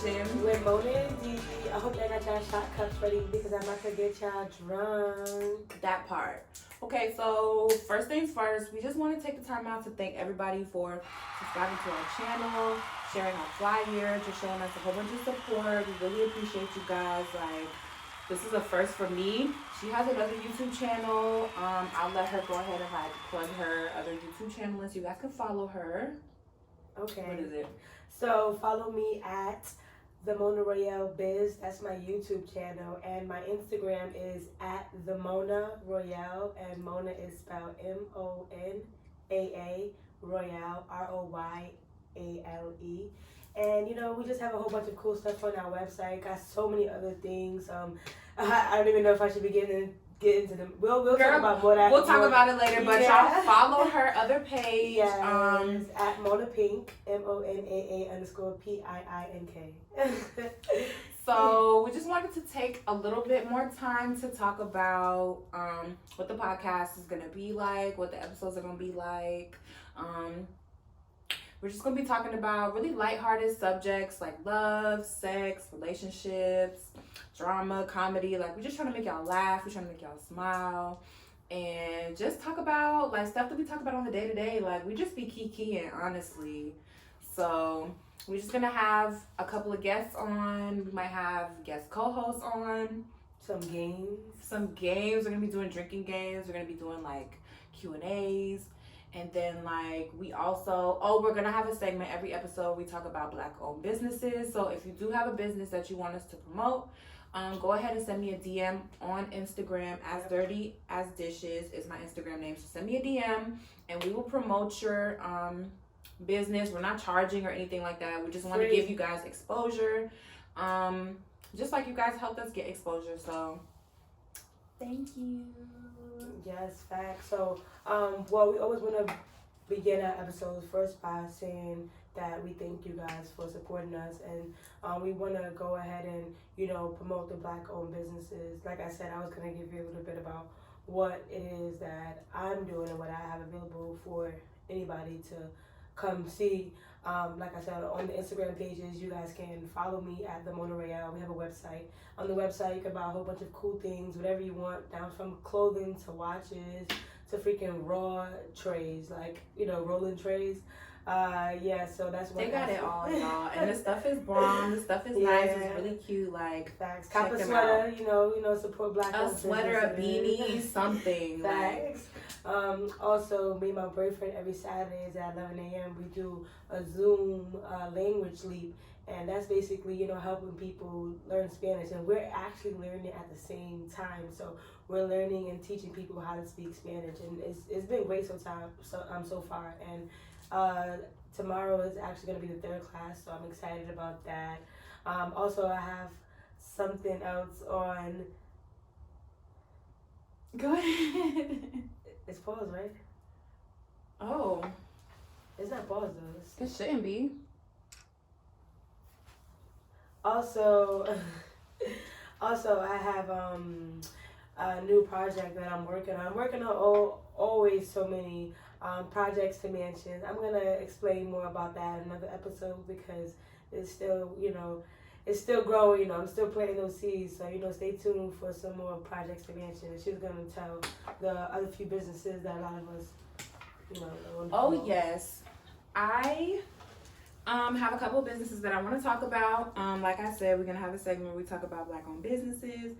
Edition with Mona and D. I hope y'all got y'all shot cups ready because I'm about to get y'all drunk. That part. Okay, so first things first, we just want to take the time out to thank everybody for subscribing to our channel, sharing our flyer, just showing us a whole bunch of support. We really appreciate you guys. Like, this is a first for me. She has another YouTube channel. I'll let her go ahead and like plug her other YouTube channel, and so you guys can follow her. Okay. What is it? So follow me at the Mona Royale Biz. That's my YouTube channel, and my Instagram is at the Mona Royale, and Mona is spelled Monaa Royale Royale. And we just have a whole bunch of cool stuff on our website. Got so many other things. I don't even know if I should be getting into them. We'll talk about more that. We'll talk about it later, but y'all follow her other page. Yes, at Mona Pink, MONAA_PIINK. So we just wanted to take a little bit more time to talk about what the podcast is gonna be like, what the episodes are gonna be like. We're just gonna be talking about really lighthearted subjects like love, sex, relationships, drama, comedy. Like, we're just trying to make y'all laugh, we're trying to make y'all smile, and just talk about like stuff that we talk about on the day-to-day. Like, we just be kikiing, honestly. So we're just gonna have a couple of guests on. We might have guest co-hosts on. Some games. We're gonna be doing drinking games. We're gonna be doing like Q&As. And then like we're gonna have a segment every episode. We talk about Black-owned businesses. So if you do have a business that you want us to promote, go ahead and send me a DM on Instagram. As Dirty as Dishes is my Instagram name. So send me a DM and we will promote your business. We're not charging or anything like that. We just want to give you guys exposure. Just like you guys helped us get exposure. So thank you. Yes, facts. So, we always want to begin our episodes first by saying that we thank you guys for supporting us, and we want to go ahead and promote the Black-owned businesses. Like I said, I was going to give you a little bit about what it is that I'm doing and what I have available for anybody to come see. Like I said, on the Instagram pages, you guys can follow me at the Mona Royale. We have a website. On the website, you can buy a whole bunch of cool things, whatever you want, down from clothing to watches to freaking raw trays, like, rolling trays. So that's what they got it all, y'all. And the stuff is bomb. The stuff is nice. It's really cute. Like, facts. Cop a sweater, support Black a sweater, a beanie, something. Facts. Also, me and my boyfriend every Saturdays at 11 a.m. we do a Zoom language leap, and that's basically helping people learn Spanish, and we're actually learning at the same time. So we're learning and teaching people how to speak Spanish, and it's been great so far. And tomorrow is actually going to be the third class, so I'm excited about that. Also, I have something else on. Go ahead. It's paused, right? Oh. It's not paused, though. It shouldn't be. Also, I have a new project that I'm working on. I'm working on always so many projects to mention. I'm going to explain more about that in another episode because it's still, it's still growing, I'm still planting those seeds. So, stay tuned for some more projects to mention. And she's going to tell the other few businesses that a lot of us, Oh, yes. I have a couple of businesses that I want to talk about. Like I said, we're going to have a segment where we talk about Black-owned businesses.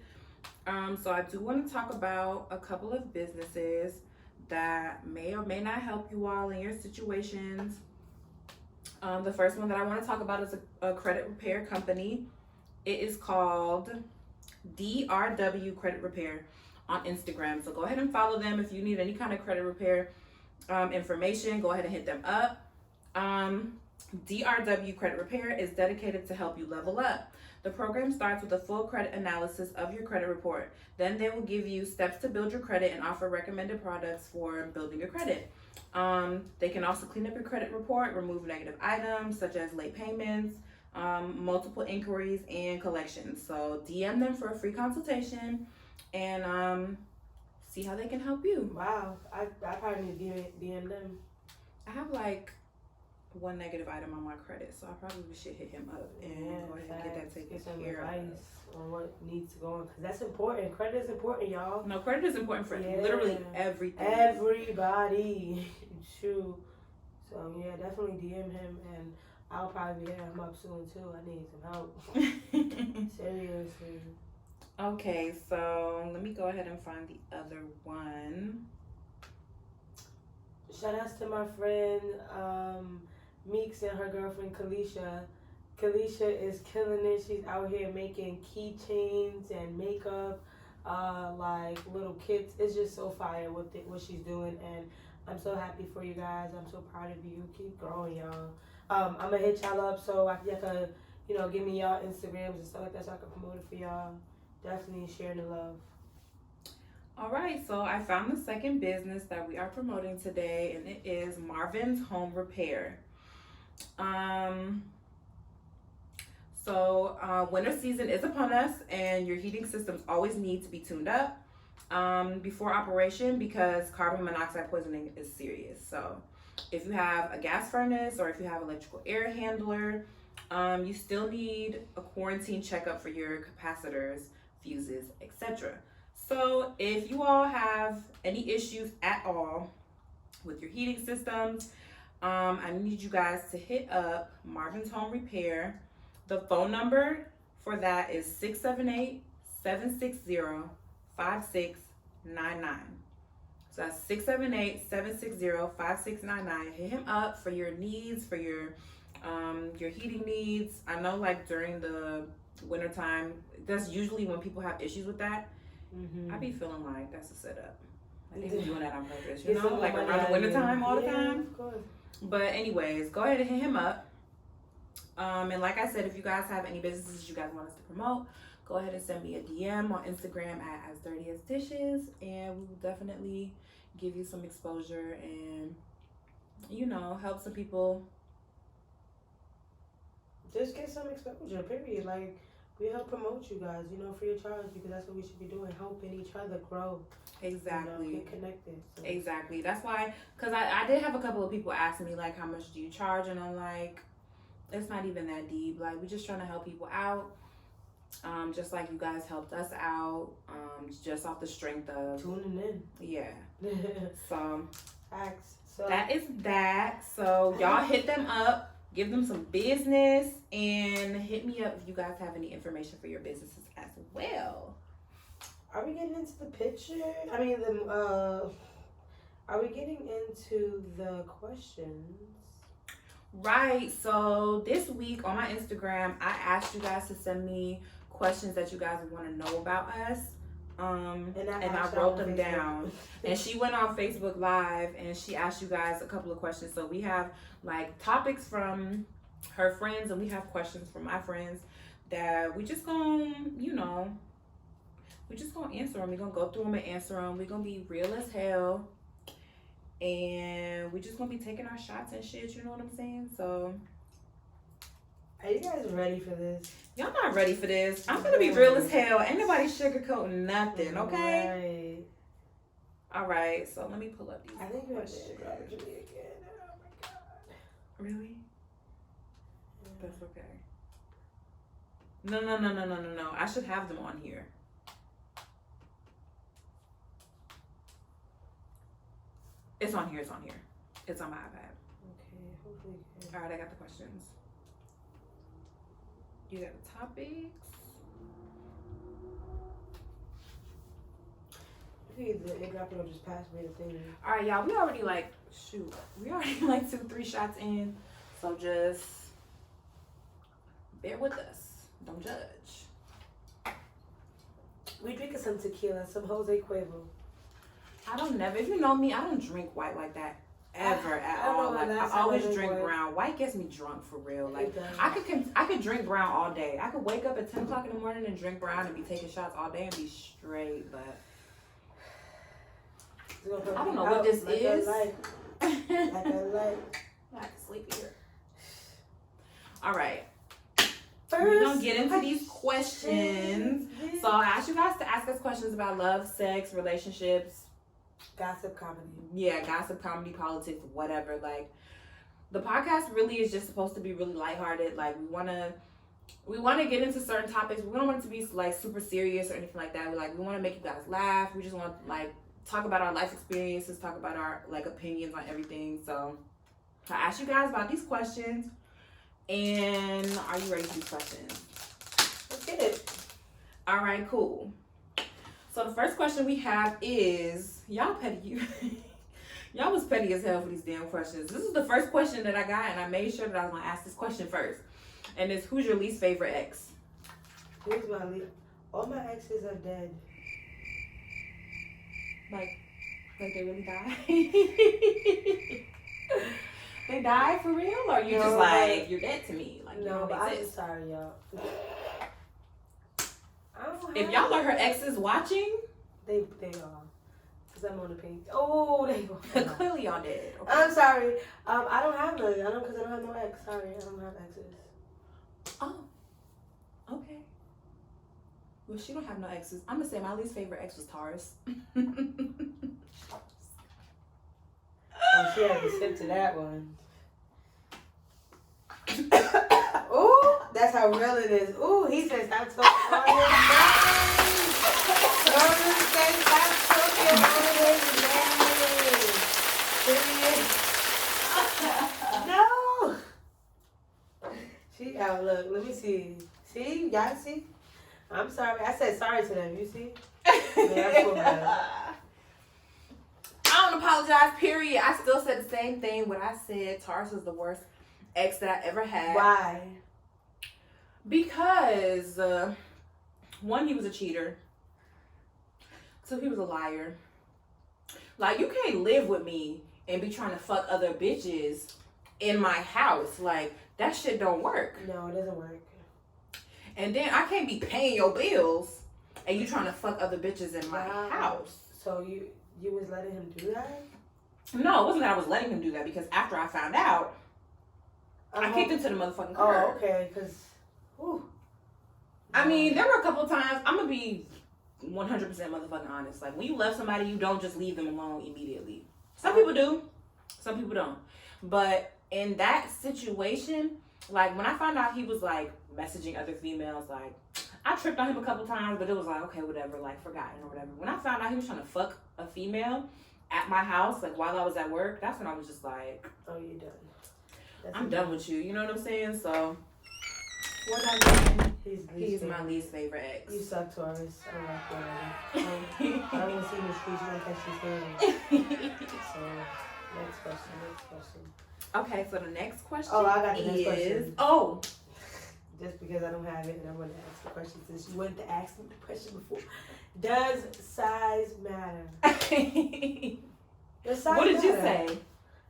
So I do want to talk about a couple of businesses that may or may not help you all in your situations. The first one that I want to talk about is a credit repair company. It is called DRW Credit Repair on Instagram. So go ahead and follow them. If you need any kind of credit repair information, go ahead and hit them up. DRW Credit Repair is dedicated to help you level up. The program starts with a full credit analysis of your credit report. Then they will give you steps to build your credit and offer recommended products for building your credit. They can also clean up your credit report, remove negative items such as late payments, multiple inquiries, and collections. So DM them for a free consultation and see how they can help you. Wow, I probably need to DM them. I have like one negative item on my credit, so I probably should hit him up and go ahead and taken get some care of. advice on what needs to go on, because that's important. Credit is important, y'all. No, credit is important for literally everything. Everybody. Shoot. So yeah, definitely DM him, and I'll probably hit him up soon too. I need some help. Seriously. Okay, so let me go ahead and find the other one. Shout outs to my friend Meeks and her girlfriend Kalisha. Kalisha is killing it. She's out here making keychains and makeup, like little kits. It's just so fire what she's doing, and I'm so happy for you guys. I'm so proud of you. Keep growing, y'all. I'm gonna hit y'all up so y'all can, give me y'all Instagrams and stuff like that so I can promote it for y'all. Definitely sharing the love. All right, so I found the second business that we are promoting today, and it is Marvin's Home Repair. So winter season is upon us, and your heating systems always need to be tuned up before operation because carbon monoxide poisoning is serious. So if you have a gas furnace or if you have electrical air handler, you still need a quarantine checkup for your capacitors, fuses, etc. So if you all have any issues at all with your heating systems, I need you guys to hit up Marvin's Home Repair. The phone number for that is 678-760-5699. So that's 678-760-5699. Hit him up for your needs, for your heating needs. I know like during the wintertime, that's usually when people have issues with that. Mm-hmm. I be feeling like that's a setup. I think we're doing that on purpose, like around the wintertime all the time. Of course. But anyways, go ahead and hit him up. And like I said, if you guys have any businesses you guys want us to promote, go ahead and send me a DM on Instagram at As Dirty As Dishes, and we will definitely give you some exposure and, help some people. Just get some exposure, period. Like, we help promote you guys, free of charge, because that's what we should be doing, helping each other grow. Exactly. Get connected. So. Exactly. That's why, because I did have a couple of people ask me, like, how much do you charge? And I'm like, it's not even that deep. Like, we're just trying to help people out. Just like you guys helped us out, just off the strength of tuning in. Yeah. So facts. So that is that. So y'all hit them up, give them some business, and hit me up if you guys have any information for your businesses as well. Are we getting into the picture? Are we getting into the questions? Right. So this week on my Instagram, I asked you guys to send me questions that you guys want to know about us. And I wrote them down. And she went on Facebook Live and she asked you guys a couple of questions. So we have like topics from her friends and we have questions from my friends that we just gonna, we just gonna answer them. We're gonna go through them and answer them. We're gonna be real as hell. And we just gonna be taking our shots and shit, you know what I'm saying? So are you guys ready for this? Y'all not ready for this. I'm gonna be real as hell. Ain't nobody sugarcoating nothing, okay? Right. All right, so let me pull up these. I think you're questions. again. Oh my god. Really? Yeah. That's okay. No. I should have them on here. It's on here. It's on my iPad. Okay, hopefully. All right, I got the questions. You got the topics. The graphic just passed me the thing. All right, y'all. We already 2-3 shots in, so just bear with us. Don't judge. We drinking some tequila, some Jose Cuervo. If you know me, I don't drink white like that ever at all. Like I always drink brown. White gets me drunk for real. Like I could drink brown all day. I could wake up at 10 o'clock in the morning and drink brown and be taking shots all day and be straight. But I don't know what this is. Like a light. I have to sleep here. All right. First, we're gonna get into these questions. So I asked you guys to ask us questions about love, sex, relationships. Gossip comedy. Yeah, gossip comedy, politics, whatever. Like, the podcast really is just supposed to be really lighthearted. Like, we want to we want to get into certain topics. We don't want it to be like super serious or anything like that. We want to make you guys laugh. We just want to like talk about our life experiences, talk about our like opinions on everything. So I asked you guys about these questions, and are you ready for these questions? Let's get it. All right, cool. So the first question we have is, y'all petty. Y'all was petty as hell for these damn questions. This is the first question that I got, and I made sure that I was gonna ask this question first. And it's, who's your least favorite ex? Who's my least? All my exes are dead. Like they really died? They died for real? Or you just like, you're dead to me? Like, you No, don't but I'm exist? sorry, y'all. I don't If y'all are her exes watching, They are. Because I'm on the page. Oh, they go. clearly y'all dead. Okay. I'm sorry. I don't have none. Because I don't have no ex. Sorry, I don't have exes. Oh, okay. Well, she don't have no exes. I'm gonna say my least favorite ex was Taurus. Oh, she had to sip to that one. Ooh, that's how real it is. Ooh, he said stop talking on his name. Taurus said stop talking on his name. No. She out. Look, let me see. See, y'all see? I'm sorry. I said sorry to them. You see? Yeah, I feel bad. I don't apologize, period. I still said the same thing when I said Taurus was the worst ex that I ever had. Why? Because, one, he was a cheater. Two, he was a liar. Like, you can't live with me and be trying to fuck other bitches in my house. Like, that shit don't work. No, it doesn't work. And then I can't be paying your bills and you trying to fuck other bitches in my house. So you was letting him do that? No, it wasn't that I was letting him do that, because after I found out, I kicked him to the motherfucking curb. Oh, okay, because, I mean, there were a couple of times, I'm going to be 100% motherfucking honest. Like, when you love somebody, you don't just leave them alone immediately. Some people do. Some people don't. But in that situation, like, when I found out he was, like, messaging other females, like, I tripped on him a couple times, but it was like, okay, whatever, like, forgotten or whatever. When I found out he was trying to fuck a female at my house, like, while I was at work, that's when I was just like, oh, you're done. I'm done with you. You know what I'm saying? So, what I mean, he's my least favorite ex. You suck, Taurus. I don't like you. I don't want to see you in the streets. You don't catch these hands. So, next question. Okay, so the next question Oh, I got the next question. Oh. Just because I don't have it and I want to ask the question since you wanted to ask me the question before. Does size matter? Does size What did matter? you say?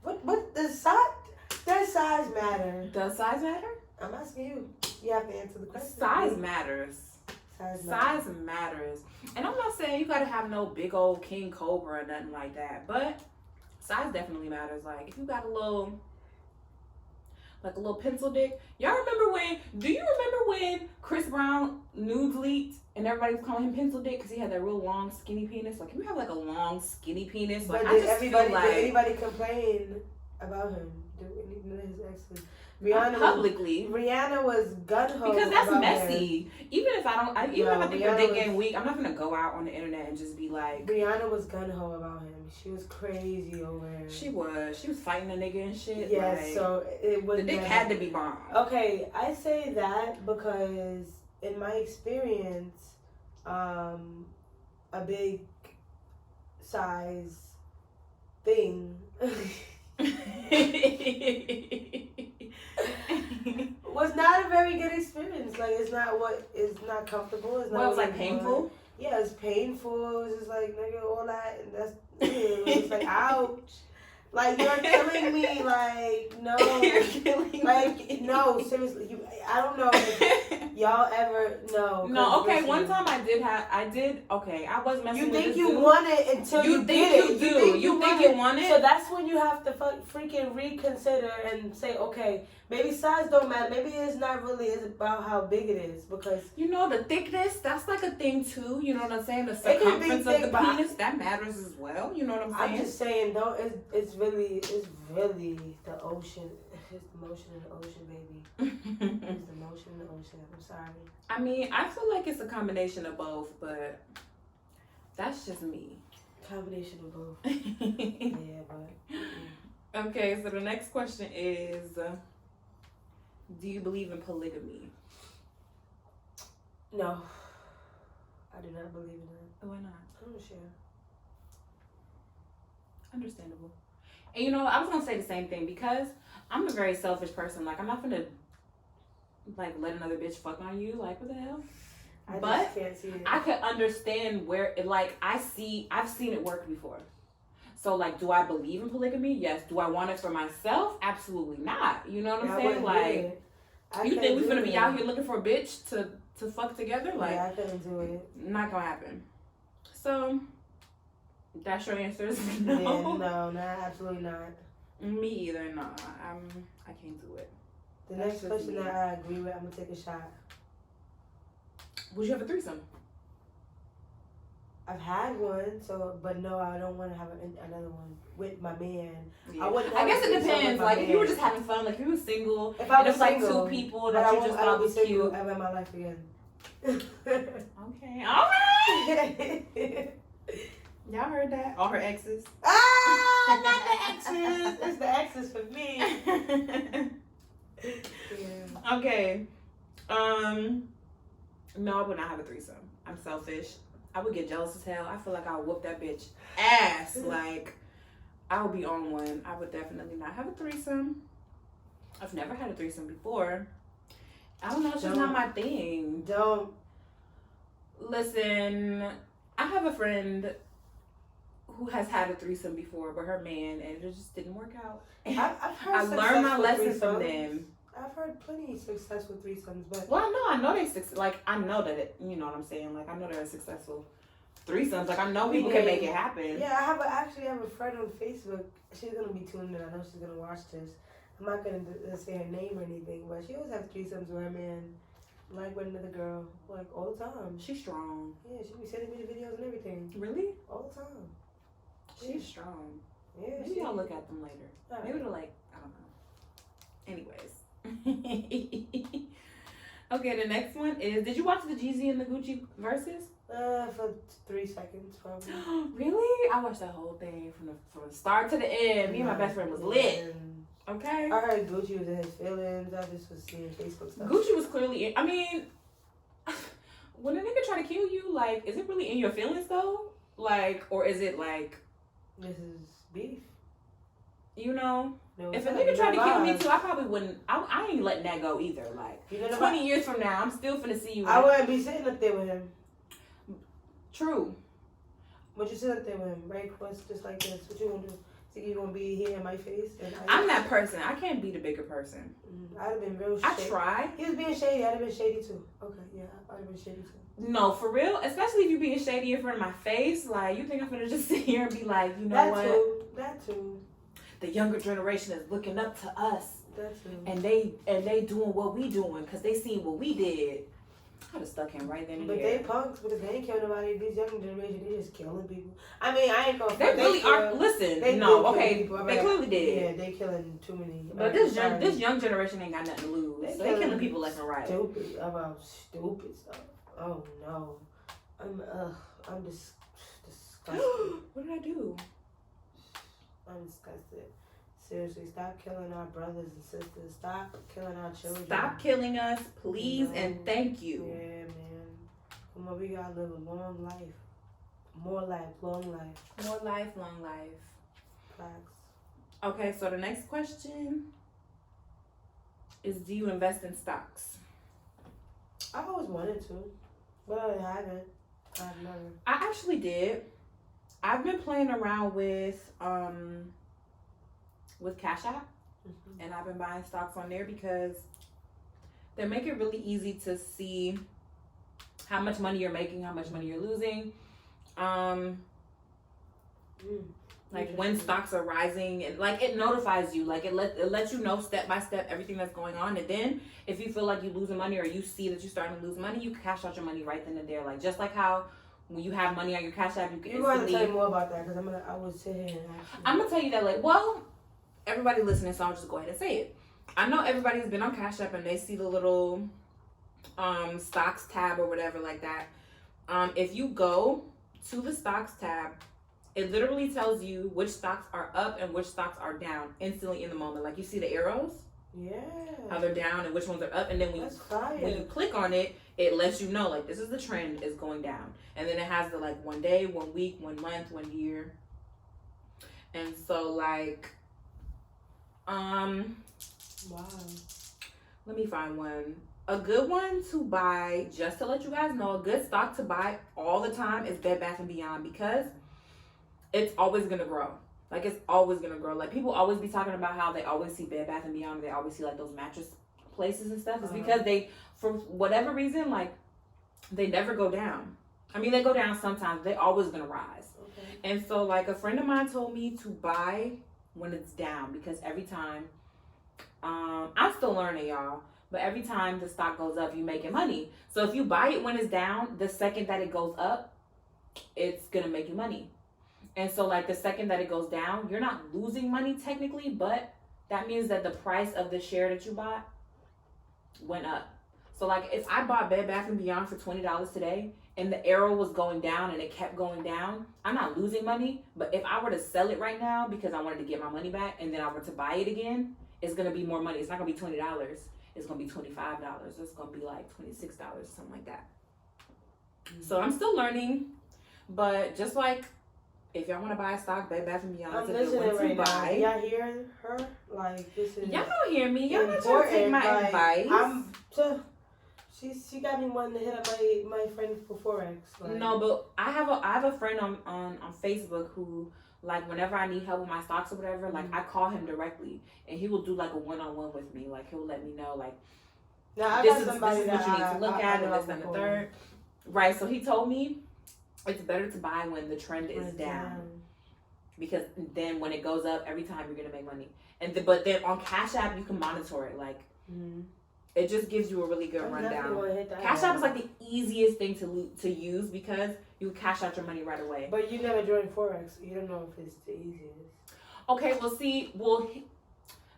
What does size matter? Does size matter? I'm asking you. You have to answer the question. Size matters. Size matters. And I'm not saying you gotta have no big old king cobra or nothing like that, but size definitely matters. Like, if you got a little pencil dick. Y'all do you remember when Chris Brown nudes leaked and everybody was calling him pencil dick because he had that real long skinny penis? Like, you have like a long skinny penis. Like, but I just feel like, did anybody complain about him? Did any of his exes? publicly. Rihanna was gun-ho Because that's about messy. him. Even if I think your Rihanna dick was- getting weak, I'm not gonna go out on the internet and just be like. Rihanna was gun-ho about him. She was crazy over him. She was fighting a nigga and shit. Yes, like, so it was. the dick had to be bomb. Okay, I say that because in my experience, a big size thing was not a very good experience. Like, it's not comfortable. It's not. Well, it was what like you painful. want. Yeah, it's painful. It was just like, nigga, all that, and that's it. Was just like, ouch. Like, you're killing me. Like, no. You're killing me. Like, no, seriously. I don't know if y'all ever, no. No, okay, listen, one time I was messing You with think this you dude. want it until you think get it. you do. You think you want it? So that's when you have to freaking reconsider and say, okay, maybe size don't matter. Maybe it's not really about how big it is, because You know, the thickness, that's like a thing too. You know what I'm saying? The It can be circumference of thick, the but penis, that matters as well. You know what I'm saying? I'm just saying, it's really the ocean. It's the motion in the ocean, baby. It's the motion in the ocean. I'm sorry. I mean, I feel like it's a combination of both, but that's just me. Combination of both. Yeah, but. Okay, so the next question is, do you believe in polygamy? No. I do not believe in that. Why not? I'm not sure. Understandable. And you know, I was gonna say the same thing because I'm a very selfish person. Like, I'm not gonna like let another bitch fuck on you. Like, what the hell? I just can't see it. I could understand where it, like, I've seen it work before. So like, do I believe in polygamy? Yes. Do I want it for myself? Absolutely not. You know what I'm saying? Like, you think we finna be out here looking for a bitch to fuck together? Like, yeah, I couldn't do it. not gonna happen. So that's your answer is no. Yeah, no, absolutely not. Me either. No, I can't do it. The That's next just question me. that I agree with, I'm gonna take a shot. Would you have a threesome? I've had one, but no, I don't want to have another one with my man. Yeah. I wouldn't. I guess have a it threesome with depends. my Like, if you were man. just having fun, like if you were single, If I and was it's like single, two people but that I you won't just ever thought be was single cute. ever in my life again. Okay, all right. Y'all heard that? All her exes. Ah, not the exes. It's the exes for me. Yeah. Okay. No, I would not have a threesome. I'm selfish. I would get jealous as hell. I feel like I would whoop that bitch ass. Like, I would be on one. I would definitely not have a threesome. I've never had a threesome before. I don't know. It's just not my thing. Don't. Listen, I have a friend who has had a threesome before with her man, and it just didn't work out. I've heard I learned my successful lesson from threesomes. them. I've heard plenty of successful threesomes, but Well, I know they like, I know that it, you know what I'm saying? Like, I know they're successful threesomes. Like, I know people can make it happen. yeah, I actually have a friend on Facebook. She's gonna be tuned in. I know she's gonna watch this. I'm not gonna say her name or anything, but she always have threesomes with her man, like with another girl, like all the time. She's strong. Yeah, she be sending me the videos and everything Really? all the time. She's strong. Yeah, Maybe I'll look at them later. All Maybe right. they're like, I don't know. Anyways. Okay, the next one is, did you watch the Jeezy and the Gucci verses? For 3 seconds probably. Really? I watched that whole thing from the start to the end. Me and my best friend was lit. Okay. I heard Gucci was in his feelings. I just was seeing Facebook stuff. Gucci was clearly in, I mean, when a nigga try to kill you, like, is it really in your feelings though? Like, or is it like, This is beef. you know? No, If a it's nigga not. tried to kill me Lies. too, I probably wouldn't. I ain't letting that go either. Like, You know 20 years from now, I'm still finna see you. I wouldn't be sitting up there with him. True. But you sit up there with him, right? What's just like this? What you gonna do? Think you gonna be here in my face? And I'm that person. I can't be the bigger person. I'd have been real I shady. try. He was being shady. I'd have been shady too. Okay, yeah, I'd have been shady too. No, for real. Especially if you being shady in front of my face. Like, you think I'm finna just sit here and be like, you know That what? too. That too. The younger generation is looking up to us. That too. And they doing what we doing because they seen what we did. I'd have stuck him right then and But there. they punks because they ain't kill nobody. These young generation, they just killing people. I mean, I ain't gonna. They really are. Listen, They no, do kill okay, people. I they mean, clearly did. Yeah, they killing too many. But this young generation ain't got nothing to lose. So they killing people left and right. Stupid about stupid stuff. Oh no, I'm disgusted. What did I do? I'm disgusted. Seriously, stop killing our brothers and sisters. Stop killing our children. Stop killing us, please, No. and thank you. Yeah, man. Come on, we gotta live a long life. More life, long life. More life, long life. Facts. Okay, so the next question is, do you invest in stocks? I always wanted to, but I haven't. I've never. I actually did. I've been playing around with Cash App, and I've been buying stocks on there because they make it really easy to see how much money you're making, how much money you're losing. Like when stocks are rising, and like it notifies you, like it lets you know step by step everything that's going on. And then if you feel like you're losing money or you see that you're starting to lose money, you can cash out your money right then and there. Like just like how when you have money on your Cash App, you can You're going to instantly. tell me more about that because I would sit here and actually. I'm gonna tell you that, like, well, everybody listening, so I'll just go ahead and say it. I know everybody's been on Cash App and they see the little stocks tab or whatever like that. If you go to the stocks tab, it literally tells you which stocks are up and which stocks are down instantly in the moment. Like you see the arrows, Yeah. how they're down and which ones are up, and then when you click on it, it lets you know like this is the trend is going down, and then it has the like 1 day, 1 week, 1 month, 1 year, and so like Wow. let me find one. A good one to buy, just to let you guys know, a good stock to buy all the time is Bed Bath & Beyond because it's always going to grow. Like, it's always going to grow. Like, people always be talking about how they always see Bed Bath & Beyond. They always see, like, those mattress places and stuff. It's because they, for whatever reason, like, they never go down. I mean, they go down sometimes. They always going to rise. Okay. And so, like, a friend of mine told me to buy when it's down because every time, I'm still learning, y'all. But every time the stock goes up, you making money. So if you buy it when it's down, the second that it goes up, it's gonna make you money. And so like the second that it goes down, you're not losing money technically, but that means that the price of the share that you bought went up. So like if I bought Bed Bath & Beyond for $20 today and the arrow was going down and it kept going down, I'm not losing money. But if I were to sell it right now because I wanted to get my money back and then I were to buy it again, it's gonna be more money. It's not gonna be $20. It's gonna be $25. It's gonna be like $26, something like that. Mm-hmm. So I'm still learning, but just like if y'all want to buy a stock, Bed Bath & Beyond, I'm listening right now. Y'all hear her? Like this is. Y'all don't hear me. Y'all not trying to take my advice. She got me wanting to hit up my friend for Forex. Like. No, but I have a friend on Facebook who. Like, whenever I need help with my stocks or whatever, like, I call him directly. And he will do, like, a one-on-one with me. Like, he'll let me know, like, this is what you need to look at and this and the third. Right, so he told me it's better to buy when the trend is down. Because then when it goes up, every time you're going to make money. But then on Cash App, you can monitor it. Like, it just gives you a really good rundown. Cash App is, like, the easiest thing to use because you cash out your money right away. But you never joined Forex. You don't know if it's the easiest. Okay,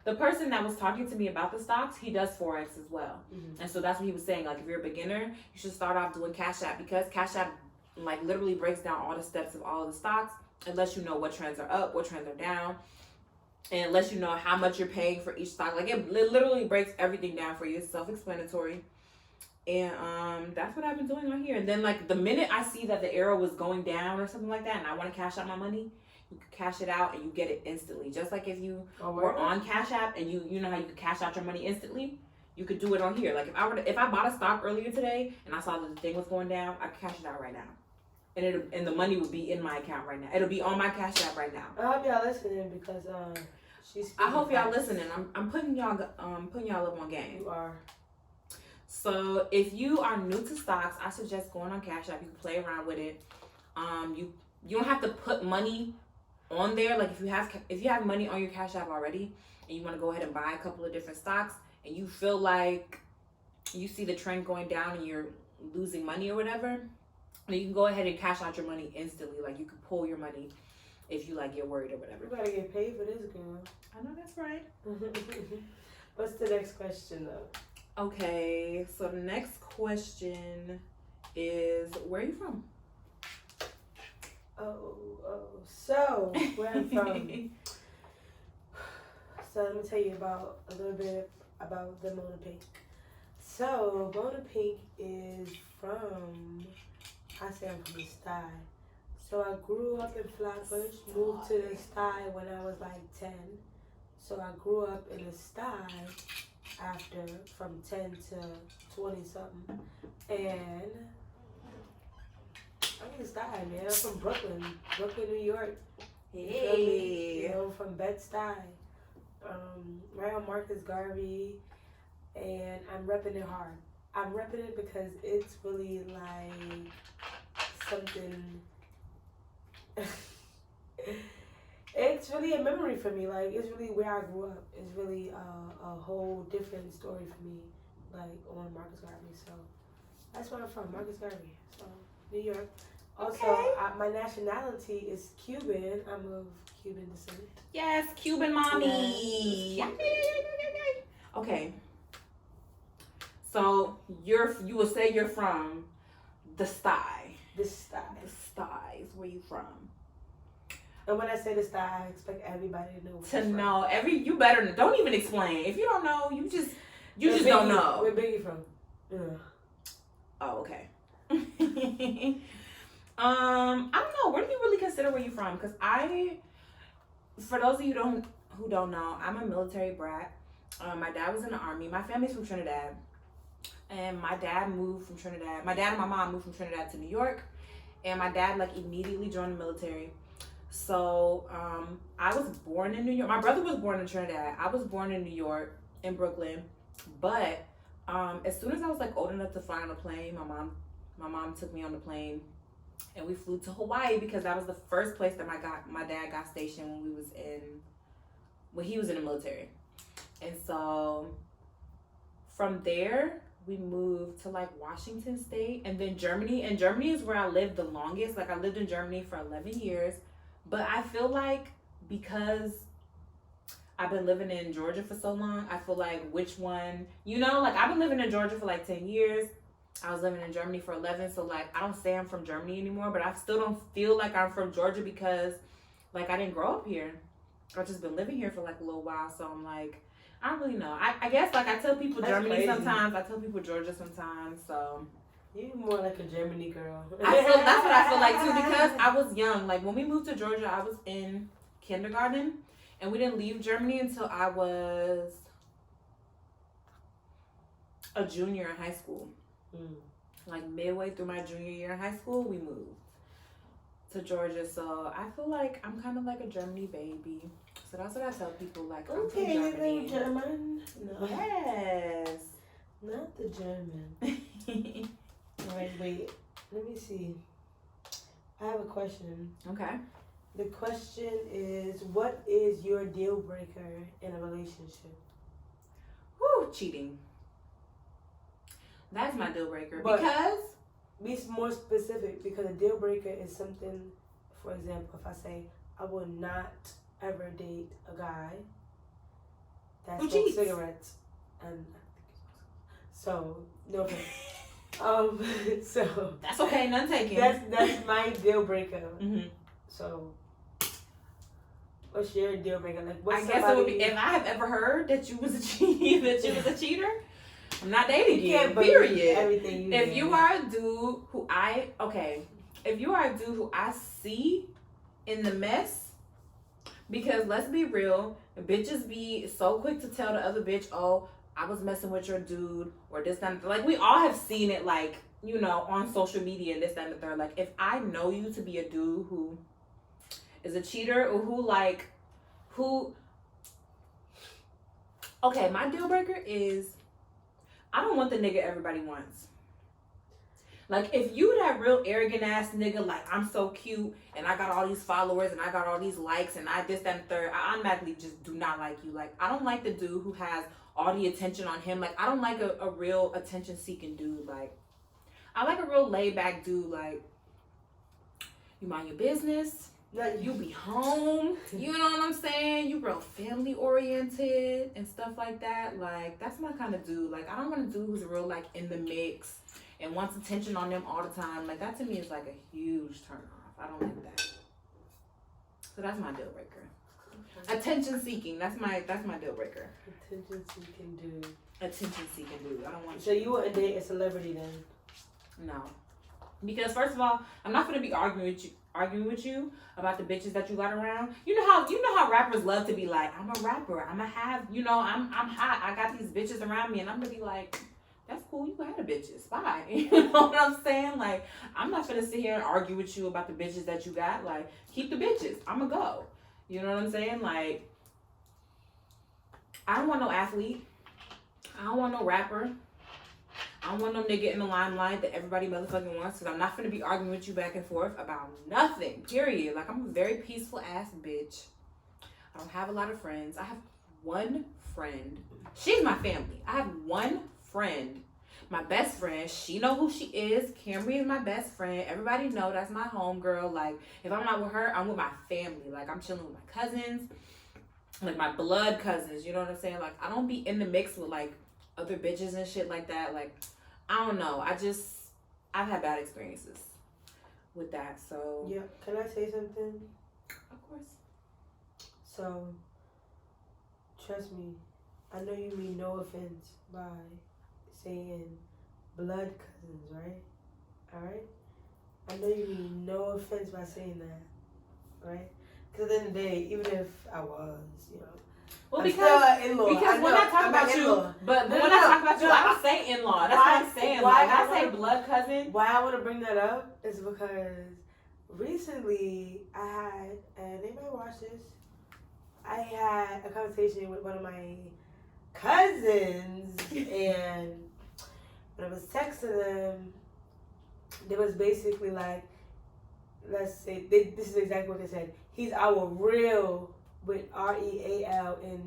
the person that was talking to me about the stocks, he does Forex as well. Mm-hmm. And so that's what he was saying. Like, if you're a beginner, you should start off doing Cash App because Cash App, like, literally breaks down all the steps of all of the stocks and lets you know what trends are up, what trends are down, and it lets you know how much you're paying for each stock. Like, it literally breaks everything down for you. It's self-explanatory. And that's what I've been doing on here. And then, like, the minute I see that the arrow was going down or something like that and I want to cash out my money, you can cash it out and you get it instantly. Just like if you were on Cash App and you know how you could cash out your money instantly, you could do it on here. Like, if I bought a stock earlier today and I saw that the thing was going down, I could cash it out right now. And the money would be in my account right now. It'll be on my Cash App right now. I hope y'all listening because I hope y'all listening. I'm putting y'all up on game. You are. So if you are new to stocks, I suggest going on Cash App. You can play around with it. You don't have to put money on there. Like if you have money on your Cash App already and you want to go ahead and buy a couple of different stocks and you feel like you see the trend going down and you're losing money or whatever, then you can go ahead and cash out your money instantly. Like you can pull your money if you like get worried or whatever. You gotta get paid for this, girl. I know that's right. What's the next question though? Okay, so the next question is, where are you from? So where I'm from. So let me tell you a little bit about the Mona Pink. So Mona Pink is from, I'm from the Sty. So I grew up in Flatbush, moved to the Sty when I was like 10. So I grew up in the Sty after from 10 to 20 something. And I'm in the Sty, man. I'm from Brooklyn, New York. Hey. You know, from Bed-Stuy. Right on Marcus Garvey. And I'm repping it hard. I'm repping it because it's really like something. It's really a memory for me. Like, it's really where I grew up. It's really a whole different story for me, like on Marcus Garvey. So that's where I'm from, Marcus Garvey. So New York. Also, okay. My nationality is Cuban. I'm of Cuban descent. Yes, Cuban mommy. Yes. Okay. So you would say you're from the sty. The sty. The sty is where you from. And when I say the sty, I expect everybody to know. To know you better don't even explain. If you don't know, you just don't know. Where Biggie from? Yeah. Oh, okay. I don't know. Where do you really consider where you from? Because for those of you who don't know, I'm a military brat. My dad was in the army. My family's from Trinidad, and my dad moved from Trinidad. My dad and my mom moved from Trinidad to New York, and my dad like immediately joined the military. So I was born in New York. My brother was born in Trinidad. I was born in New York, in Brooklyn. But as soon as I was like old enough to fly on a plane, my mom took me on the plane, and we flew to Hawaii because that was the first place that my dad got stationed when he was in the military. And so from there we moved to like Washington State and then Germany. And Germany is where I lived the longest. Like I lived in Germany for 11 years. But I feel like because I've been living in Georgia for so long, I feel like which one, like I've been living in Georgia for like 10 years. I was living in Germany for 11. So like, I don't say I'm from Germany anymore, but I still don't feel like I'm from Georgia because like I didn't grow up here. I've just been living here for like a little while. So I'm like, I don't really know. I guess like I tell people That's Germany crazy. sometimes. I tell people Georgia sometimes. So You more like a Germany girl. that's what I feel like too because I was young. Like when we moved to Georgia, I was in kindergarten and we didn't leave Germany until I was a junior in high school. Like midway through my junior year in high school, we moved to Georgia. So I feel like I'm kind of like a Germany baby. So that's what I tell people. Like I'm from Germany. German? No. Yes. Not the German. Wait. Let me see. I have a question. Okay. The question is, what is your deal breaker in a relationship? Whew, cheating. That's my deal breaker. But because be more specific, because a deal breaker is something, for example, if I say I will not ever date a guy that who smokes cheats? cigarettes, and so no offense. So that's okay, none taken. that's my deal breaker. Mm-hmm. So what's your deal breaker? Like, I guess it would be if I have ever heard that you was a cheater. I'm not dating you. Period. Everything you if do. you are a dude who if you are a dude who I see in the mess, because let's be real, bitches be so quick to tell the other bitch, oh, I was messing with your dude, or this, that, and like we all have seen it, like, on social media and this, that, and the third. Like, if I know you to be a dude who is a cheater or okay, my deal breaker is I don't want the nigga everybody wants. Like, if you that real arrogant ass nigga, like, I'm so cute and I got all these followers and I got all these likes and I this, that, and third, I automatically just do not like you. Like, I don't like the dude who has all the attention on him. Like, I don't like a real attention-seeking dude. Like, I like a real laid-back dude. Like, you mind your business. You be home. You know what I'm saying? You real family-oriented and stuff like that. Like, that's my kind of dude. Like, I don't want a dude who's real, like, in the mix and wants attention on them all the time. Like, that to me is, like, a huge turn off. I don't like that. So that's my deal breaker. Attention-seeking. That's my deal breaker. Attention-seeking dude. Attention-seeking dude. I don't want. So you wouldn't date a celebrity then? No, because first of all, I'm not gonna be arguing with you about the bitches that you got around. You know how rappers love to be like, I'm a rapper. I'm I'm hot. I got these bitches around me, and I'm gonna be like, that's cool. You had the bitches. Bye. You know what I'm saying? Like, I'm not gonna sit here and argue with you about the bitches that you got. Like, keep the bitches. I'm gonna go. You know what I'm saying? Like, I don't want no athlete. I don't want no rapper. I don't want no nigga in the limelight that everybody motherfucking wants, because I'm not gonna be arguing with you back and forth about nothing, period. Like, I'm a very peaceful ass bitch. I don't have a lot of friends. I have one friend. She's my family. I have one friend. My best friend. She know who she is. Camry is my best friend. Everybody know that's my homegirl. Like, if I'm not with her, I'm with my family. Like, I'm chilling with my cousins. like my blood cousins. You know what I'm saying? Like I don't be in the mix with like other bitches and shit like that. Like I don't know. I've had bad experiences with that. So Yeah. Can I say something? of course. So, trust me, I know you mean no offense by saying blood cousins, right? Alright? I know you mean no offense by saying that, right? Because at the end of the day, even if I was, you know, Well, I'm because still an in-law. because when I talk about you, but when I talk about you, I don't say in-law. That's what I'm saying. Why Like I say blood cousin. Why I want to bring that up is because recently I had, and they might watch this, I had a conversation with one of my cousins, and when I was texting them, they was basically like, let's say, this is exactly what they said. He's our real, with REAL in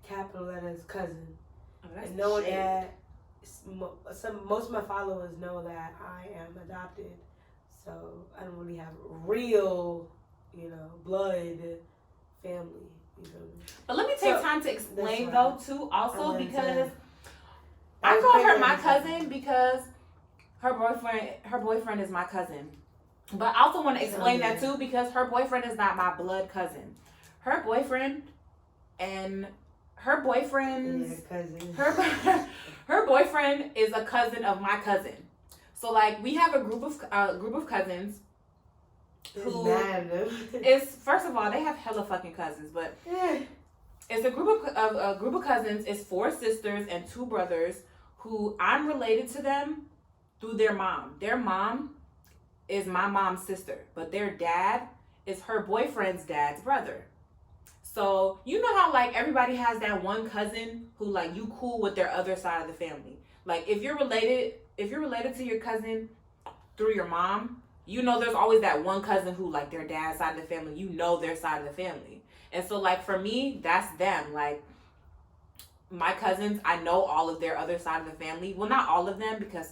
capital letters, cousin. Oh, that's and knowing shade. that most of my followers know that I am adopted, so I don't really have real, blood family. You feel me? But let me take time to explain though too. Also I because I call her my cousin because her boyfriend is my cousin. But I also want to explain that too because her boyfriend is not my blood cousin. Her boyfriend and her boyfriend's cousin. her boyfriend is a cousin of my cousin. So like we have a group of cousins. Who is first of all they have hella fucking cousins, but it's a group of cousins. It's 4 sisters and 2 brothers who I'm related to them through their mom. Their mom is my mom's sister, but their dad is her boyfriend's dad's brother. So you know how like everybody has that one cousin who like you cool with their other side of the family. Like if you're related to your cousin through your mom, you know there's always that one cousin who like their dad's side of the family, you know their side of the family. And so like for me, that's them. Like my cousins, I know all of their other side of the family. Well, not all of them because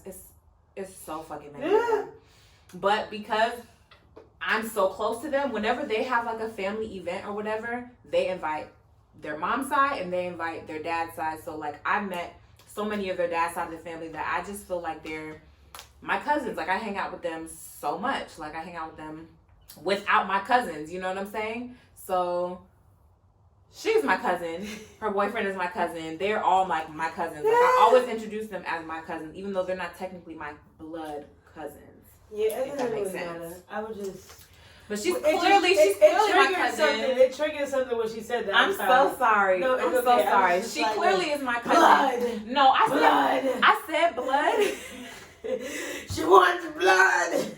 it's so fucking many of them. But because I'm so close to them, whenever they have like a family event or whatever, they invite their mom's side and they invite their dad's side. So like I've met so many of their dad's side of the family that I just feel like they're my cousins. Like I hang out with them so much. Like I hang out with them without my cousins, you know what I'm saying? So she's my cousin. Her boyfriend is my cousin. They're all like my cousins. Like I always introduce them as my cousins, even though they're not technically my blood cousins. Yeah, if that makes sense. Matter. I would just. But she's clearly my cousin. It triggered something when she said that. I'm so sorry. No, I'm so sorry. She like, clearly is my cousin. Blood. No, I said blood. She wants blood.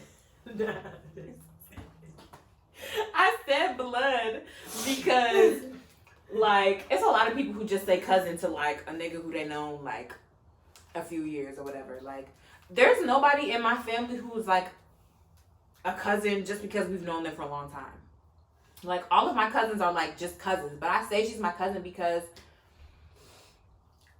I said blood because like it's a lot of people who just say cousin to like a nigga who they know like a few years or whatever. Like there's nobody in my family who's like a cousin just because we've known them for a long time. Like all of my cousins are like just cousins, but I say she's my cousin because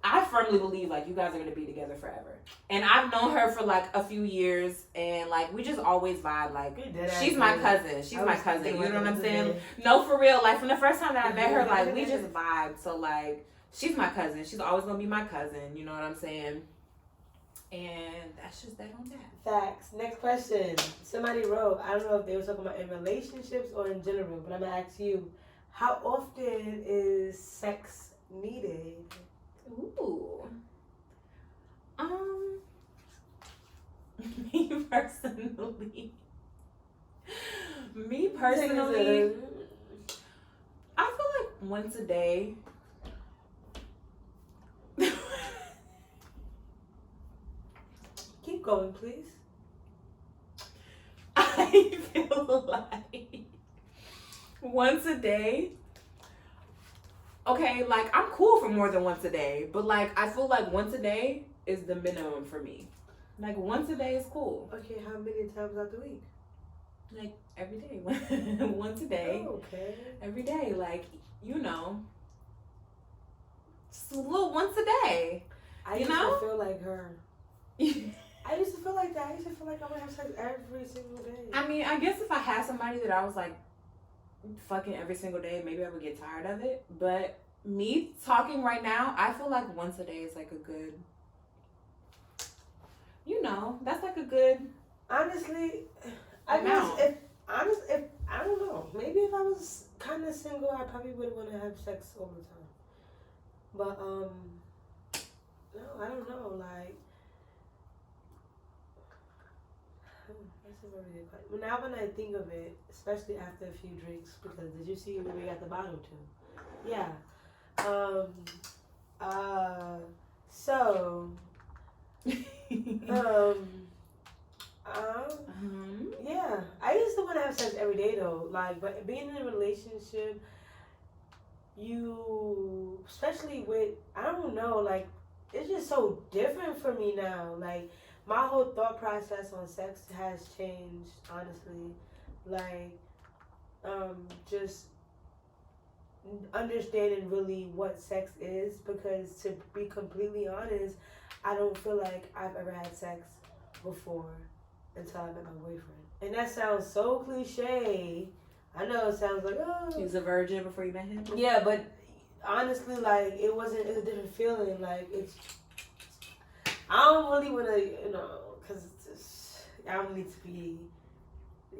I firmly believe like you guys are gonna be together forever. And I've known her for like a few years and like we just always vibe. Like she's my cousin. She's my cousin. You know what I'm saying? No, for real. Like from the first time that I met her, like we just vibed. So like she's my cousin. She's always gonna be my cousin. You know what I'm saying? And that's just that on that. Facts. Next question. Somebody wrote, I don't know if they were talking about in relationships or in general, but I'm gonna ask you, how often is sex needed? Ooh. Me personally, I feel like once a day. Keep going, please. I feel like once a day. Okay, like I'm cool for more than once a day, but like I feel like once a day is the minimum for me. Like once a day is cool. Okay, how many times out the week? Like every day, once a day. Oh, okay. Every day, like just a little once a day. I used to feel like her. I used to feel like that. I used to feel like I would have sex every single day. I mean, I guess if I had somebody that I was like fucking every single day, maybe I would get tired of it. But me talking right now, I feel like once a day is like a good, that's like a good Honestly, I guess amount. if I don't know, maybe if I was kind of single, I probably would want to have sex all the time. But no, I don't know. Like, that's a very good question. Well, now when I think of it, especially after a few drinks, because did you see what we got the bottle to? Yeah. Um. So. Um. Yeah, I used to want to have sex every day though. Like, but being in a relationship, especially with, I don't know, like, it's just so different for me now. Like, my whole thought process on sex has changed, honestly. Like, just understanding really what sex is, because to be completely honest, I don't feel like I've ever had sex before until I met my boyfriend. And that sounds so cliche. I know it sounds like, oh. He was a virgin before you met him? Yeah, but honestly, like, it's a different feeling. Like, I don't really want to, because I don't need to be,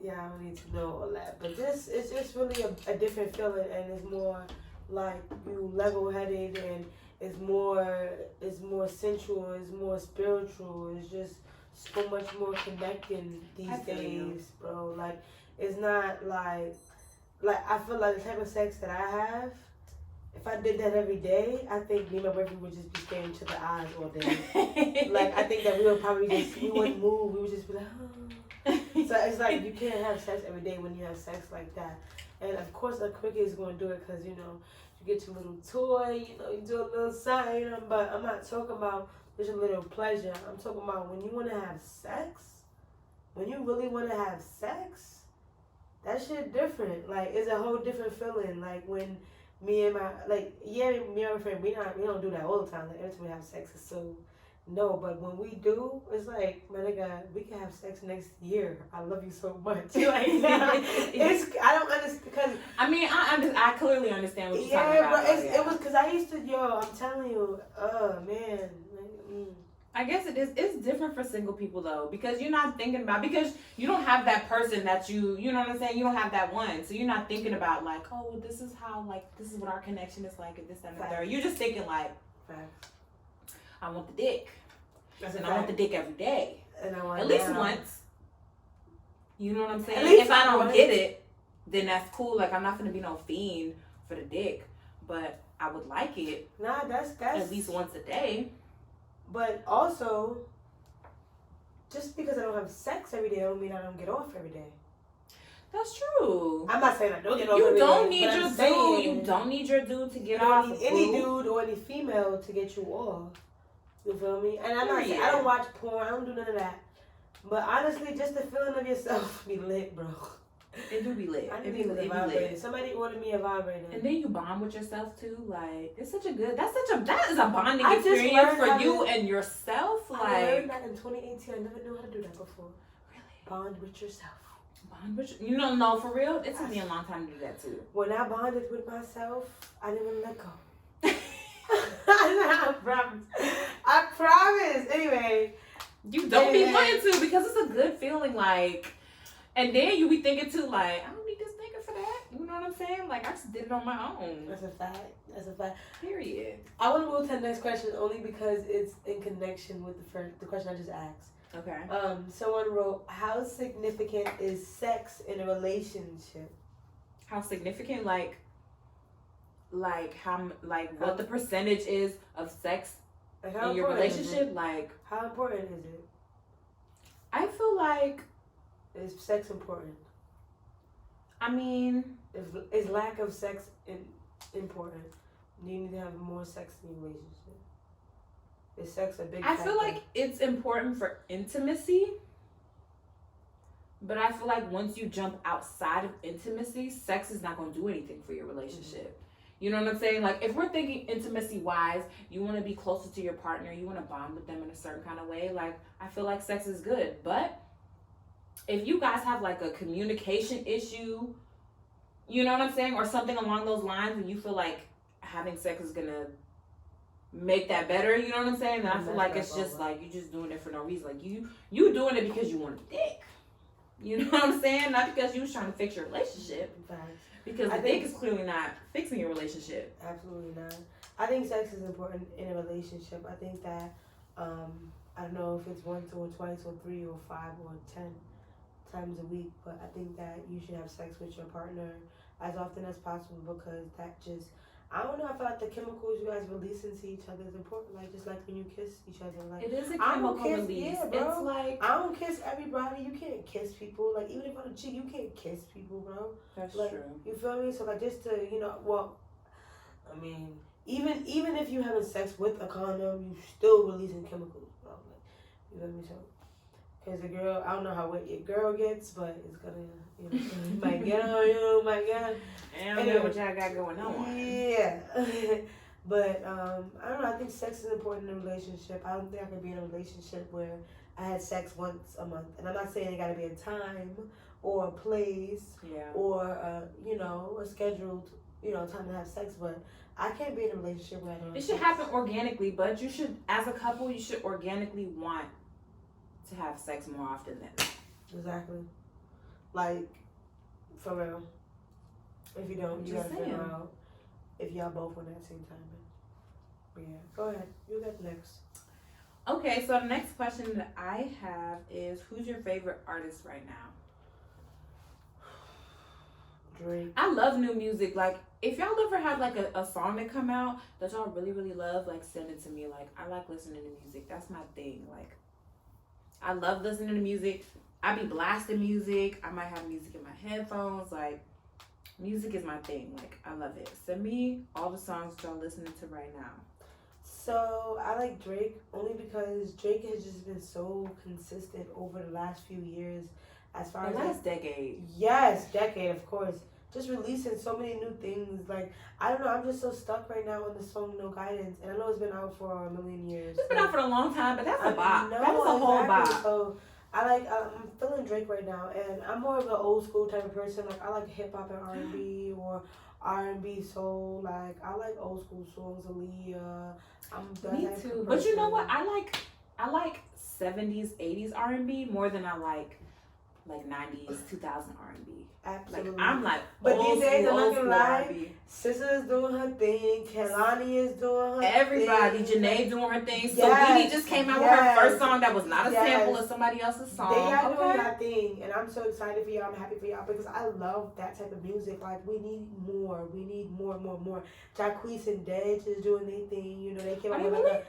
I don't need to know all that. But it's just really a different feeling, and it's more like you level-headed, and it's more sensual, it's more spiritual, it's just so much more connecting these days, bro. Like, it's not like I feel like the type of sex that I have, if I did that every day, I think me and my boyfriend would just be staring each other eyes all day. Like, I think that we wouldn't move, we would just be like, oh. So it's like, you can't have sex every day when you have sex like that. And of course, a quickie is going to do it because, you get your little toy, you do a little something, but I'm not talking about just a little pleasure. I'm talking about when you want to have sex, when you really want to have sex, that shit different. Like, it's a whole different feeling. Like, when me and my friend, we don't do that all the time. Like, every time we have sex, it's so, no, but when we do, it's like, my nigga, we can have sex next year. I love you so much. Like, I don't understand, because I clearly understand what you're talking about. Yeah, bro, it was because I used to, I'm telling you, man. I guess it's different for single people though, because you're not thinking about, because you don't have that person that you know what I'm saying, you don't have that one, so you're not thinking about like, oh, well, this is what our connection is like, and this, that, and the third. You're just thinking like, I want the dick, and I want the dick every day, and I want at least once. You know what I'm saying? If I don't get it, then that's cool. Like, I'm not gonna be no fiend for the dick, but I would like it. Nah, that's at least once a day. But also, just because I don't have sex every day, don't mean I don't get off every day. That's true. I'm not saying I don't get off every day. You don't need your dude to get off. You don't need any dude or any female to get you off. You feel me? And I'm not saying I don't watch porn. I don't do none of that. But honestly, just the feeling of yourself be lit, bro. It do be lit. I need a vibrator. Somebody ordered me a vibrator. And then you bond with yourself too. Like, that is a bonding experience for you and yourself. Like, I learned that in 2018. I never knew how to do that before. Really? Bond with yourself. You don't know, for real? It took me a long time to do that too. When I bonded with myself, I didn't want to let go. I promise. I promise. Anyway. You don't be wanting to, because it's a good feeling, like, and then you be thinking too, like, I don't need this nigga for that. You know what I'm saying? Like, I just did it on my own. That's a fact. Period. I want to move to the next question only because it's in connection with the question I just asked. Okay. Someone wrote, how significant is sex in a relationship? How significant? Like what the percentage is of sex in your relationship? Like, how important is it? I feel like, is sex important? I mean, is lack of sex important? Do you need to have more sex in your relationship? Is sex a big factor? I feel like it's important for intimacy, but I feel like once you jump outside of intimacy, sex is not going to do anything for your relationship. Mm-hmm. You know what I'm saying? Like, if we're thinking intimacy-wise, you want to be closer to your partner, you want to bond with them in a certain kind of way, like, I feel like sex is good. But if you guys have, like, a communication issue, You know what I'm saying? Or something along those lines, and you feel like having sex is gonna make that better. You know what I'm saying? And I feel like it's just like you just doing it for no reason. Like you doing it because you want a dick. You know what I'm saying? Not because you was trying to fix your relationship. Facts. Because the dick is clearly not fixing your relationship. Absolutely not. I think sex is important in a relationship. I think that I don't know if it's once or twice or 3 or 5 or 10 times a week, but I think that you should have sex with your partner as often as possible, because that just, I don't know, I feel like the chemicals you guys release into each other is important. Like, just like when you kiss each other. Like, it is a chemical release. Yeah, bro. It's like, I don't kiss everybody. You can't kiss people. Like, even if I'm a chick, you can't kiss people, bro. That's like, true. You feel me? So, like, just to, I mean, even if you having sex with a condom, you still releasing chemicals, bro. Like, you feel me? So, because the girl, I don't know how wet your girl gets, but it's gonna, you might get on you, might get. I don't know what y'all got going on. Yeah. But, I don't know, I think sex is important in a relationship. I don't think I could be in a relationship where I had sex once a month. And I'm not saying it gotta be a time or a place or, a scheduled, time to have sex, but I can't be in a relationship where I don't. It should happen organically, but you should, as a couple, you should organically want to have sex more often than that. Exactly. Like, for real. If you don't, you gotta figure out if y'all both want at the same time. But yeah, go ahead. You got next. Okay, so the next question that I have is, who's your favorite artist right now? Drake. I love new music. Like, if y'all ever have like a song that come out that y'all really, really love, like, send it to me. Like, I like listening to music. That's my thing. Like, I love listening to music. I be blasting music. I might have music in my headphones. Like, music is my thing. Like, I love it. Send me all the songs that y'all listening to right now. So, I like Drake only because Drake has just been so consistent over the last few years. As far as the last decade. Yes, decade, of course. Just releasing so many new things. Like, I don't know, I'm just so stuck right now on the song No Guidance. And I know it's been out for a million years. It's been out for a long time, but that's a bop. That is a whole bop. So, I'm feeling Drake right now. And I'm more of an old school type of person. Like, I like hip hop and R&B or R&B soul. Like, I like old school songs, Aaliyah. Me too. But you know what? I like 70s, 80s R&B more than I like 90s, 2000 R&B. Absolutely. Like, I'm like, but these days, I'm not gonna lie, R&B. SZA is doing her thing, Kehlani is doing her Everybody, thing. Janae doing her thing. Yes, Saweetie just came out with her first song that was not a sample of somebody else's song. They are doing that thing, and I'm so excited for y'all. I'm happy for y'all because I love that type of music. Like, we need more. We need more. Jacquees and Dej is doing their thing. They came out with really?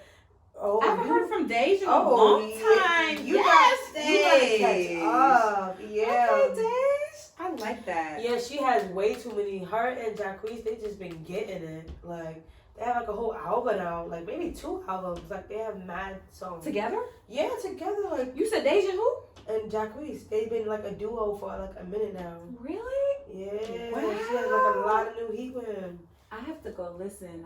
I haven't heard from Dej in a long time. You gotta catch up. Yeah. Okay, Dej. I like that. Yeah, she has way too many. Her and Jacquees, they just been getting it. Like, they have like a whole album now. Like, maybe 2 albums. Like, they have mad songs. Together? Yeah, together. Like, you said Dej and who? And Jacquees. They've been like a duo for like a minute now. Really? Yeah. Wow. She has like a lot of new heat with him. I have to go listen.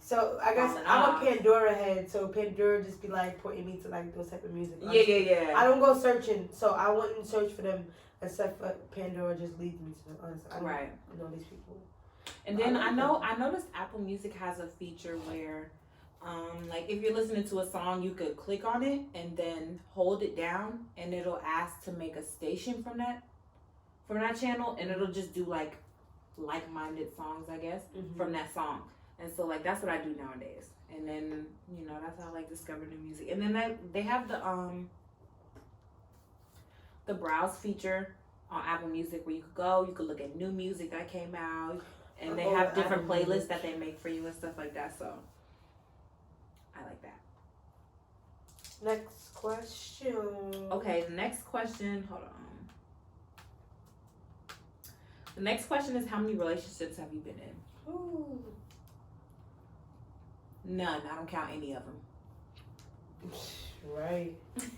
So I guess I'm a Pandora head, so Pandora just be like pointing me to like those type of music. Yeah. I don't go searching, so I wouldn't search for them except for Pandora just leads me to them. Honestly, I don't know these people. And then I noticed Apple Music has a feature where, like, if you're listening to a song, you could click on it and then hold it down, and it'll ask to make a station from that channel, and it'll just do like-minded songs, I guess, from that song. And so, like, that's what I do nowadays. And then, that's how I like discover new music. And then they have the browse feature on Apple Music where you could look at new music that came out, and they have different playlists that they make for you and stuff like that. So I like that. Next question. Okay, the next question, hold on. The next question is, how many relationships have you been in? Ooh. None. I don't count any of them. Right.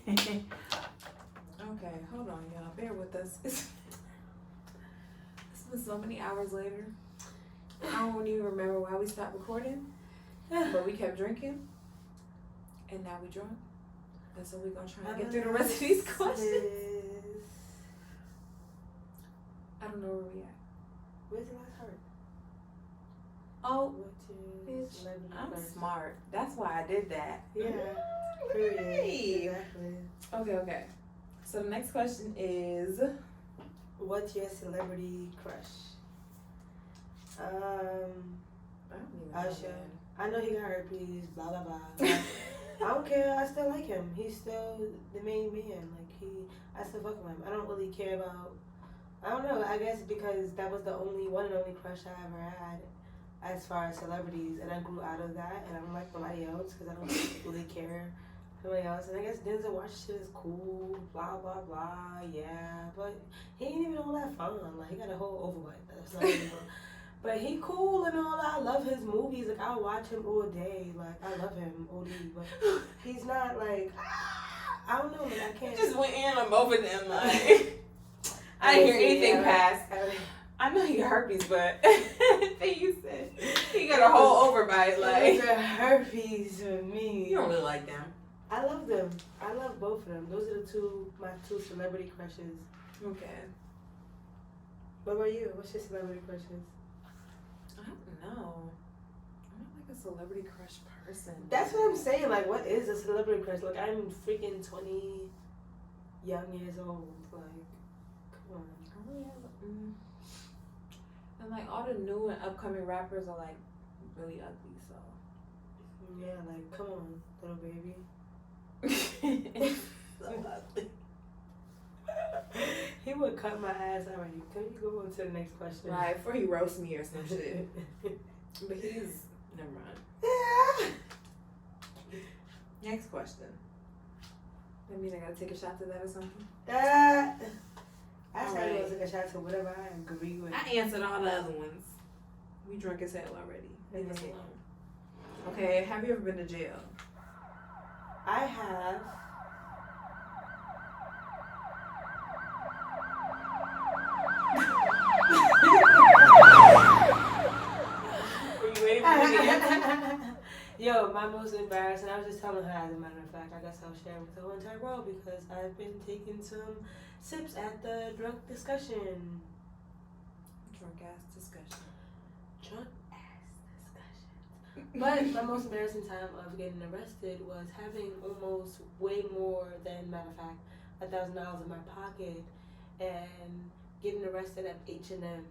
Okay, hold on, y'all. Bear with us. It's been so many hours later. I don't even remember why we stopped recording, but we kept drinking, and now we drunk. And so we're going to try and get through the rest of these questions. I don't know where we at. Where's Oh, What's your bitch, celebrity I'm crush? smart. That's why I did that. Yeah. Period. Exactly. Okay. So the next question is, What's your celebrity crush? I don't even know, Usher. man. I know he got herpes, blah blah blah. I don't care. I still like him. He's still the main man. I still fuck with him. I don't really care about. I don't know. I guess because that was the only one and only crush I ever had, as far as celebrities, and I grew out of that, and I don't like nobody else because I don't really care for nobody else. And I guess Denzel Washington is cool, blah blah blah. Yeah, but he ain't even all that fun. Like he got a whole overbite. That's not even. But he cool and all that. I love his movies. Like I'll watch him all day. Like I love him OD. But he's not like I don't know. Like I can't. You just went in on both of them. Like I didn't hear anything past. I know he got herpes, but then you said he got a whole overbite. Like Those are herpes for me. you don't really like them. I love them. I love both of them. Those are my two celebrity crushes. Okay. What about you? What's your celebrity crushes? I don't know. I'm not like a celebrity crush person. That's what I'm saying. Like, what is a celebrity crush? Like, I'm freaking 20 young years old. Like, come on. I really have, and like all the new and upcoming rappers are like really ugly. So Yeah, like, come on, little baby. so ugly. He would cut my ass already. Can you go on to the next question? Right, before he roasts me or some shit. But he's never mind. Yeah. Next question. That mean I gotta take a shot to that or something? I said it was like a shot to whatever I agree with. I answered all the other ones. We drunk as hell already. Leave us Okay. alone. Okay, have you ever been to jail? I have. Were you waiting for me to answer? Yo, my most embarrassing. I was just telling her, as a matter of fact, I guess I'll share with the whole entire world because I've been taking some sips at the drunk discussion. Drunk ass discussion. Drunk ass discussion. But my most embarrassing time of getting arrested was having almost way more than, matter of fact, $1,000 in my pocket and getting arrested at H&M.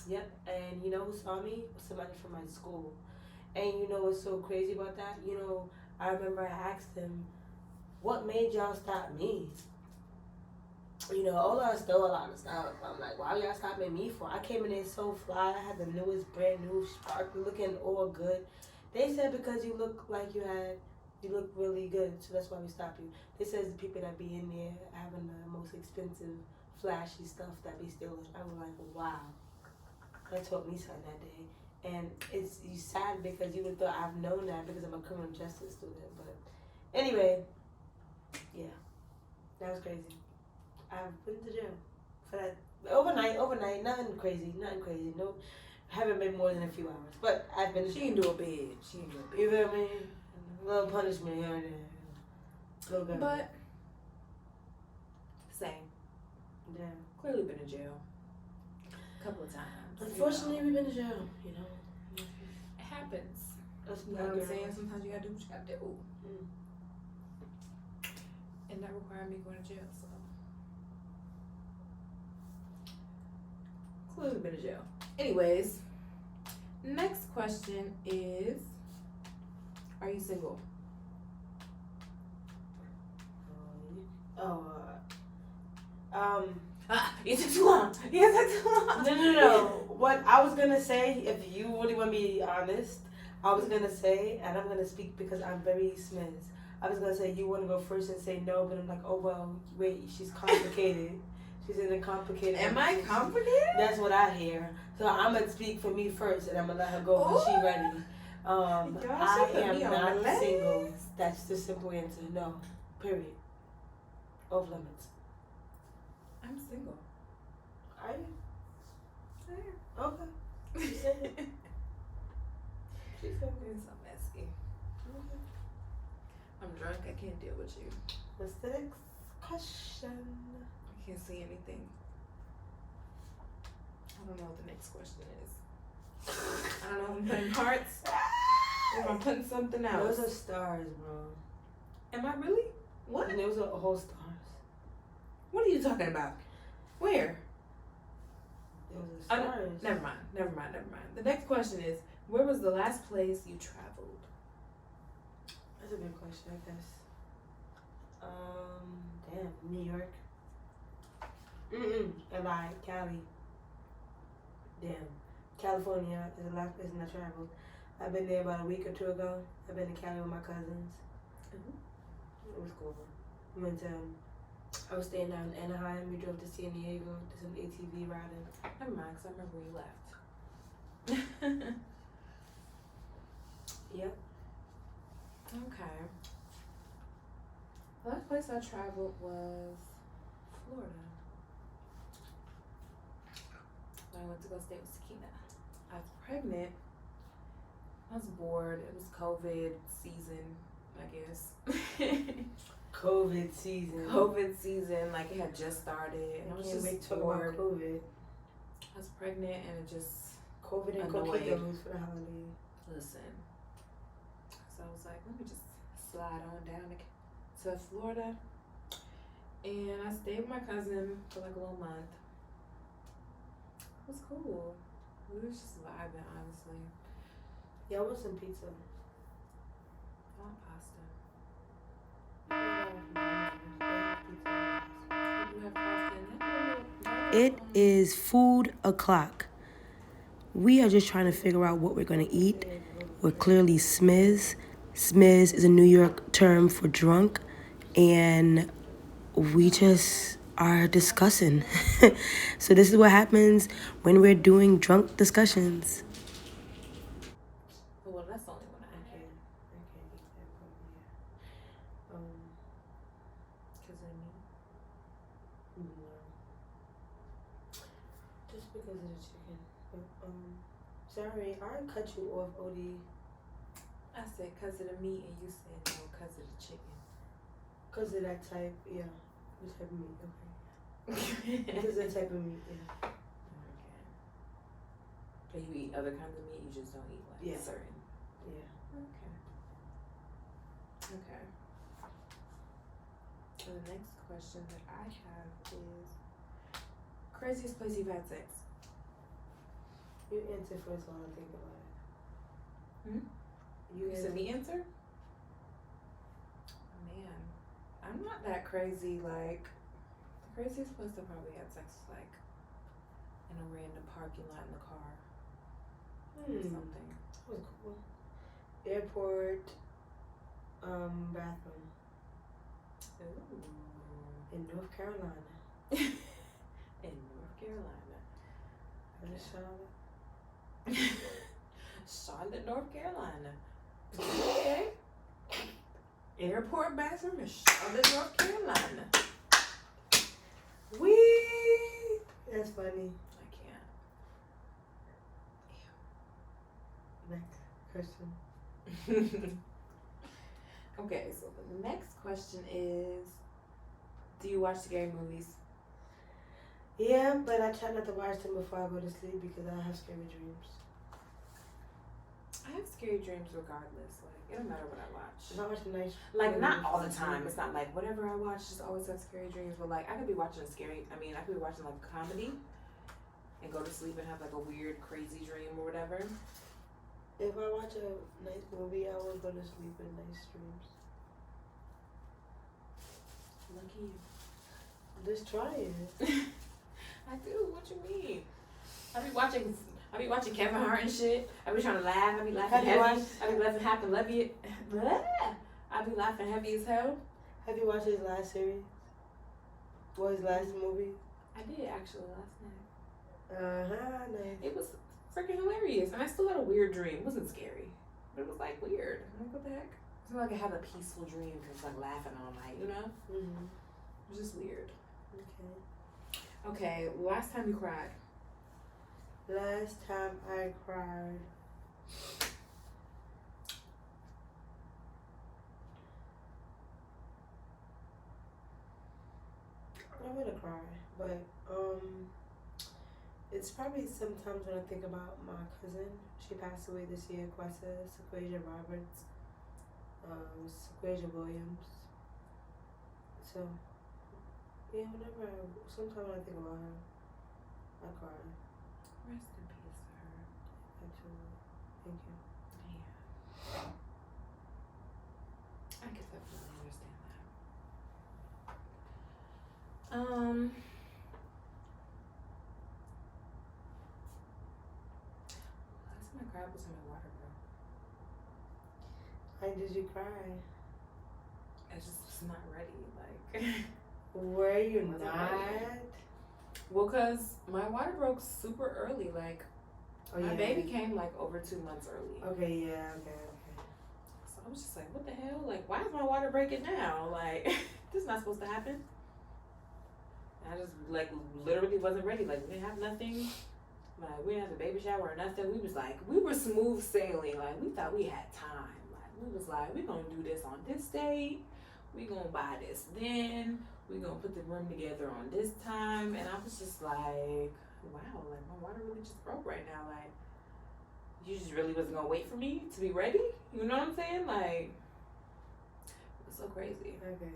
Yep, and you know who saw me? Somebody from my school. And you know what's so crazy about that? You know, I remember I asked him, what made y'all stop me? You know, Ola stole a lot of stuff. I'm like, why y'all stopping me for? I came in there so fly. I had the newest, brand new, sparkly, looking all good. They said because you look like you look really good, so that's why we stopped you. They says the people that be in there having the most expensive, flashy stuff that be stealing. I was like, wow. That taught me something that day. And it's sad because you would thought I've known that because I'm a criminal justice student. But anyway, yeah, that was crazy. I've been to jail for that. Overnight, nothing crazy. Nope. Haven't been more than a few hours. But I've been to She jail. didn't do a bid. She didn't do a bid. You feel me? A little punishment here and there. Little bit. But same. Yeah. Clearly been in jail. A couple of times. Unfortunately, we've been to jail, you know. It happens. Us You know black what I'm saying? girls. Sometimes you gotta do what you gotta do. Mm. And that required me going to jail, so. Clearly been to jail. Anyways, next question is, are you single? You took too long. You took too long. No. What I was gonna say, if you really want to be honest, I was gonna say, and I'm gonna speak because I'm very Smith. I was gonna say you want to go first and say no, but I'm like, oh well, wait, she's complicated. She's in a complicated. Am I position. complicated? That's what I hear. So I'm gonna speak for me first, and I'm gonna let her go when she's ready. Y'all, I she put am me on not blast. single. That's the simple answer. No. Period. Off limits. I'm single. Are you? Yeah. Okay. She said it. She said it. It's so messy. Okay. I'm drunk. I can't deal with you. What's the next question? I can't see anything. I don't know what the next question is. I don't know if I'm putting hearts or if I'm putting something else. Those are stars, bro. Am I really? What? And those are whole stars. What are you talking about? Where? Those are stars. Never mind. The next question is, where was the last place you traveled? That's a good question, I guess. Damn, New York. LA, Cali. Damn. California is the last place I traveled. I've been there about a week or two ago. I've been to Cali with my cousins. It was cool. We went to, I was staying down in Anaheim. We drove to San Diego, did some ATV riding. Never mind, because I remember where you left. Yep. Okay. The last place I traveled was Florida. I went to go stay with Sakina. I was pregnant. I was bored. It was COVID season, I guess. COVID season. COVID season, like it had just started. And I was Can't just wait to talk bored. about COVID. I was pregnant and it just COVID and annoyed. coquitos for the holiday. Listen. So I was like, let me just slide on down to Florida. And I stayed with my cousin for like a little month. It was cool. We was just vibing, honestly. Yeah, I want some pizza. I want pasta. You have pasta in that? It is food o'clock. We are just trying to figure out what we're going to eat. We're clearly smiz. Smiz is a New York term for drunk. And we just are discussing. So this is what happens when we're doing drunk discussions. Well, that's the only one I had. I can't eat that one, yeah. Because of me. No. Just because of the chicken. But, sorry, I cut you off, Odie. I said because of the meat and you said no because of the chicken. Because of that type, yeah. The type of meat, okay. Because of that type of meat, yeah. Okay. But you eat other kinds of meat, you just don't eat like Yeah. certain. Yeah. Okay. So the next question that I have is craziest place you've had sex. You answer first while I think about it. You said the answer? Man, I'm not that crazy. Like, the craziest place I probably had sex was like in a random parking lot in the car or something. That was cool. Airport, bathroom Ooh. in North Carolina. In North Carolina. Charlotte. Charlotte, North Carolina. Okay. Airport bathroom in Charlotte, North Carolina. Wee! That's funny. I can't. Next question. Okay, so the next question is, do you watch scary movies? Yeah, but I try not to watch them before I go to sleep because I have scary dreams. I have scary dreams regardless. Like, it don't matter what I watch. If I watch a nice Like, not all the time. It's not like whatever I watch just always have scary dreams. But like, I could be watching I could be watching like a comedy and go to sleep and have like a weird, crazy dream or whatever. If I watch a nice movie, I will go to sleep in nice dreams. Lucky you. Just try it. I do. What you mean? I be watching Kevin Hart and shit. I be trying to laugh. I be laughing heavy. I be laughing heavy. I be laughing heavy as hell. Have you watched his last series? What, his last movie? I did actually last night. Nice. It was freaking hilarious, and I still had a weird dream. It wasn't scary, but it was like weird. I'm like, what the heck? It's not like I had a peaceful dream because like laughing all night, you know? Mm-hmm. It was just weird. Okay. Okay, last time you cried. Last time I cried. I'm gonna cry, but It's probably sometimes when I think about my cousin. She passed away this year, Sequasia Roberts, Sequasia Williams. So, yeah, sometimes when I think about her, I cry. Rest in peace to her. Absolutely. Thank you. Yeah. I can definitely understand that. Last time I cried was in my water, bro. Why did you cry? I just was not ready. Like, Were you Wasn't not? ready. Well, cause my water broke super early. Like, Oh, my yeah. baby came like over 2 months early. Okay, yeah, okay. So I was just like, what the hell? Like, why is my water breaking now? Like, this is not supposed to happen. I just like literally wasn't ready. Like, we didn't have nothing. Like, we didn't have a baby shower or nothing. We were smooth sailing. Like, we thought we had time. Like, we was like, we gonna do this on this date. We gonna buy this then. We gonna put the room together on this time. And I was just like, wow, like my water really just broke right now. Like, you just really wasn't gonna wait for me to be ready. You know what I'm saying? Like, it's so crazy. Okay.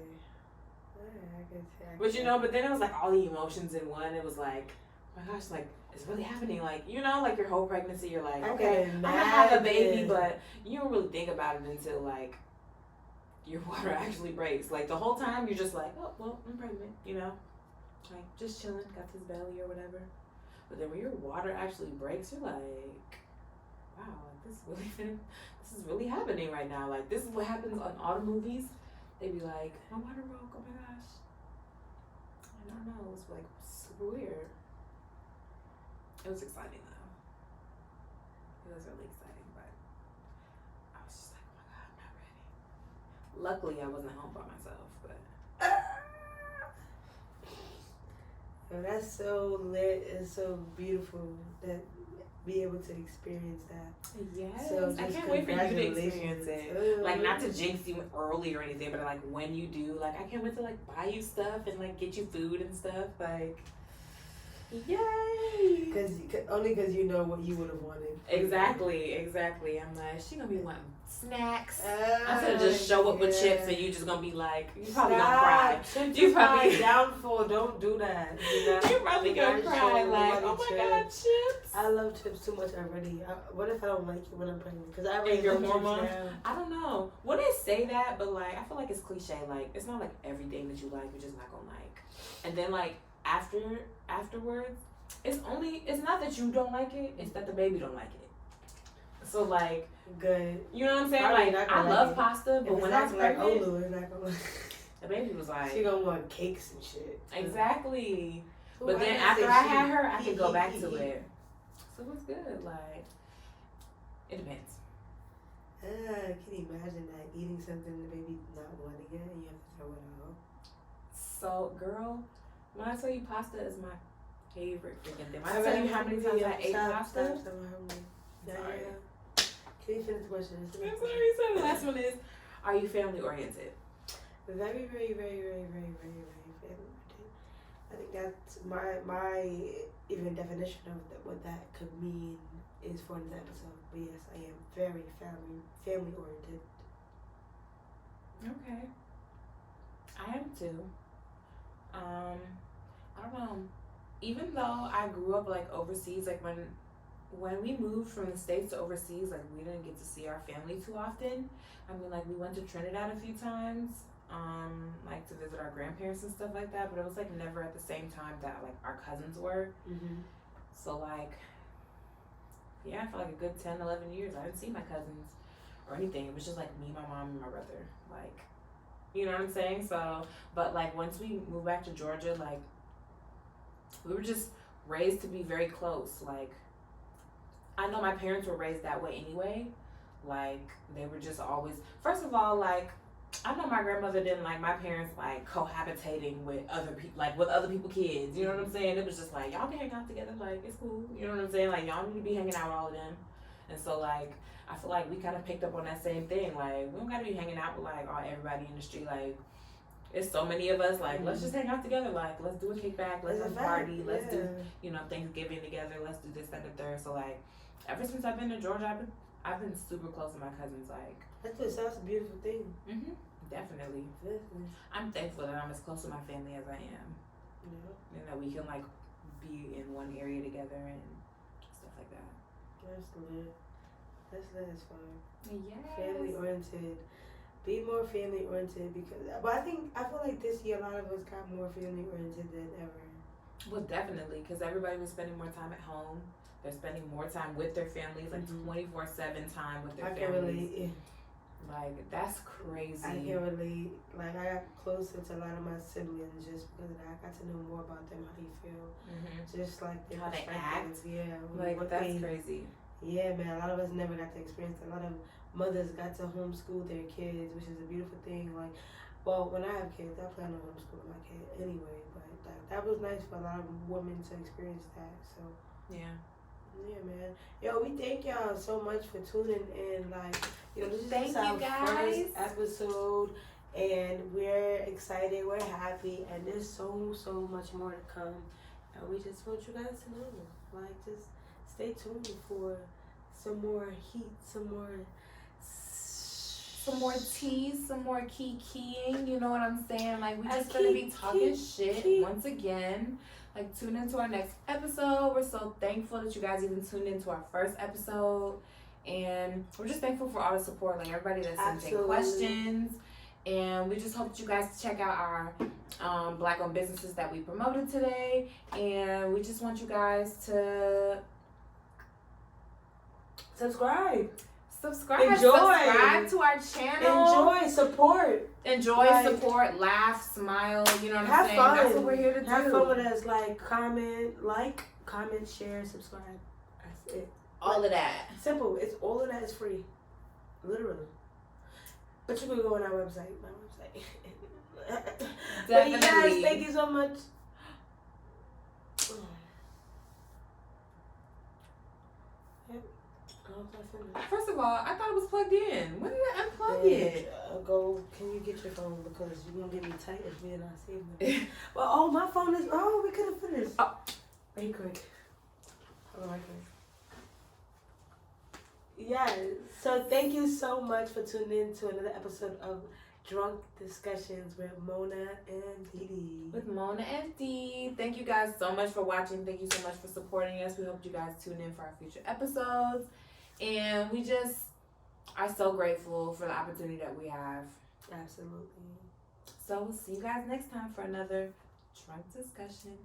I can say. But you know, but then it was like all the emotions in one. It was like, oh my gosh, like it's really happening. Like, you know, like your whole pregnancy, you're like, okay, I'm gonna have a baby, but you don't really think about it until like your water actually breaks. Like the whole time you're just like, oh well, I'm pregnant, you know, like just chilling, got this belly or whatever. But then when your water actually breaks, you're like, wow, like this is really happening right now. Like this is what happens on all the movies. They be like, my water broke, oh my gosh. I don't know, it was like super weird. It was exciting though. It was really exciting, but I was just like, oh my god, I'm not ready. Luckily, I wasn't home by myself, but. Oh, that's so lit. It's so beautiful that be able to experience that. Yes, So I can't wait for you to experience it. Like, not to jinx you early or anything, but like when you do, like I can't wait to like buy you stuff and like get you food and stuff. Like, yay! Only because you know what you would have wanted. Exactly. I'm like, she gonna be wanting snacks. I'm gonna just show up with chips and you just gonna be like, you probably gonna cry. You probably downfall. Don't do that. You're probably gonna cry like, oh my god, chips. I love chips too much already. What if I don't like it when I'm pregnant? Because I already your love hormones. chips now. I don't know. When they say that, but like I feel like it's cliche. Like it's not like everything that you like, you're just not gonna like. And then like afterwards, it's not that you don't like it, it's that the baby don't like it. So like, good. You know what I'm saying? Probably like I love pasta, but when I was like pregnant, Olu, it's not gonna. The baby was like, she gonna want cakes and shit. Exactly. Ooh, but then after I had her, I could go back to it. So it's good. Like, it depends. Can you imagine that eating something the baby not wanting it and you have to throw it out? So, girl, when I tell you pasta is my favorite freaking thing. When I tell you how many times I ate pasta. Yeah. Can you finish the question? I'm sorry. So the last one is, are you family oriented? Very, very, very, very, very, very, very family oriented. I think that's my even definition of what that could mean is for this episode. But yes, I am very family oriented. Okay. I am too. I don't know. Even though I grew up like overseas, like when we moved from the States to overseas, like we didn't get to see our family too often. I mean, like we went to Trinidad a few times, like to visit our grandparents and stuff like that, but it was like never at the same time that like our cousins were. Mm-hmm. So like, yeah, for like a good 10, 11 years, I didn't see my cousins or anything. It was just like me, my mom, and my brother. Like, you know what I'm saying? So, but like once we moved back to Georgia, like we were just raised to be very close. Like, I know my parents were raised that way anyway. Like, they were just always, first of all, like, I know my grandmother didn't like my parents, like, cohabitating with other people, like, with other people's kids. You know what I'm saying? It was just like, y'all can hang out together. Like, it's cool. You know what I'm saying? Like, y'all need to be hanging out with all of them. And so, like, I feel like we kind of picked up on that same thing. Like, we don't got to be hanging out with, like, everybody in the street. Like, it's so many of us. Like, let's just hang out together. Like, let's do a kickback. Let's have a party. Let's do, Thanksgiving together. Let's do this, that, and the third. So like, ever since I've been to Georgia, I've been super close to my cousins. Like, that's a beautiful thing. Definitely. Definitely. I'm thankful that I'm as close to my family as I am. Yeah. And that we can like be in one area together and stuff like that. That's lit. That's fun. Yes. Family oriented. Be more family oriented but I feel like this year a lot of us got more family oriented than ever. Well, definitely, because everybody was spending more time at home. They're spending more time with their families, like 24/7 time with their families. I can relate. Like, that's crazy. I can relate. Like, I got closer to a lot of my siblings just because of that. I got to know more about them, how they feel, just like their how they act. Yeah, like that's crazy. Yeah, man. A lot of us never got to experience that. A lot of mothers got to homeschool their kids, which is a beautiful thing. Like, well, when I have kids, I plan on homeschooling my kid anyway. But that was nice for a lot of women to experience that. So yeah. Yeah, man. Yo, we thank y'all so much for tuning in. Like, this is our first episode, and we're excited. We're happy, and there's so much more to come. And we just want you guys to know, like, just stay tuned for some more heat, some more teas, some more keying. You know what I'm saying? Like, we just gonna be talking shit once again. Like, tune into our next episode. We're so thankful that you guys even tuned into our first episode. And we're just thankful for all the support. Like, everybody that sent in questions. And we just hope that you guys check out our Black-owned businesses that we promoted today. And we just want you guys to subscribe subscribe to our channel. Enjoy, support, laugh, smile. You know what I'm saying? Fun. That's what we're here to do. Have fun with us. Comment, share, subscribe. That's it. All of that. Simple. It's all of that is free. Literally. But you can go on our website. My website. Definitely. But yes, thank you so much. First of all, I thought it was plugged in. When did I unplug it? Can you get your phone, because you're going to get me tight if we're not saving it. Well, my phone is, we could have finished. Oh. Wait, quick. Hold on, Yes. So thank you so much for tuning in to another episode of Drunk Discussions with Mona and Dee. With Mona and Dee. Thank you guys so much for watching. Thank you so much for supporting us. We hope you guys tune in for our future episodes. And we just are so grateful for the opportunity that we have. Absolutely. So we'll see you guys next time for another Drunk Discussion.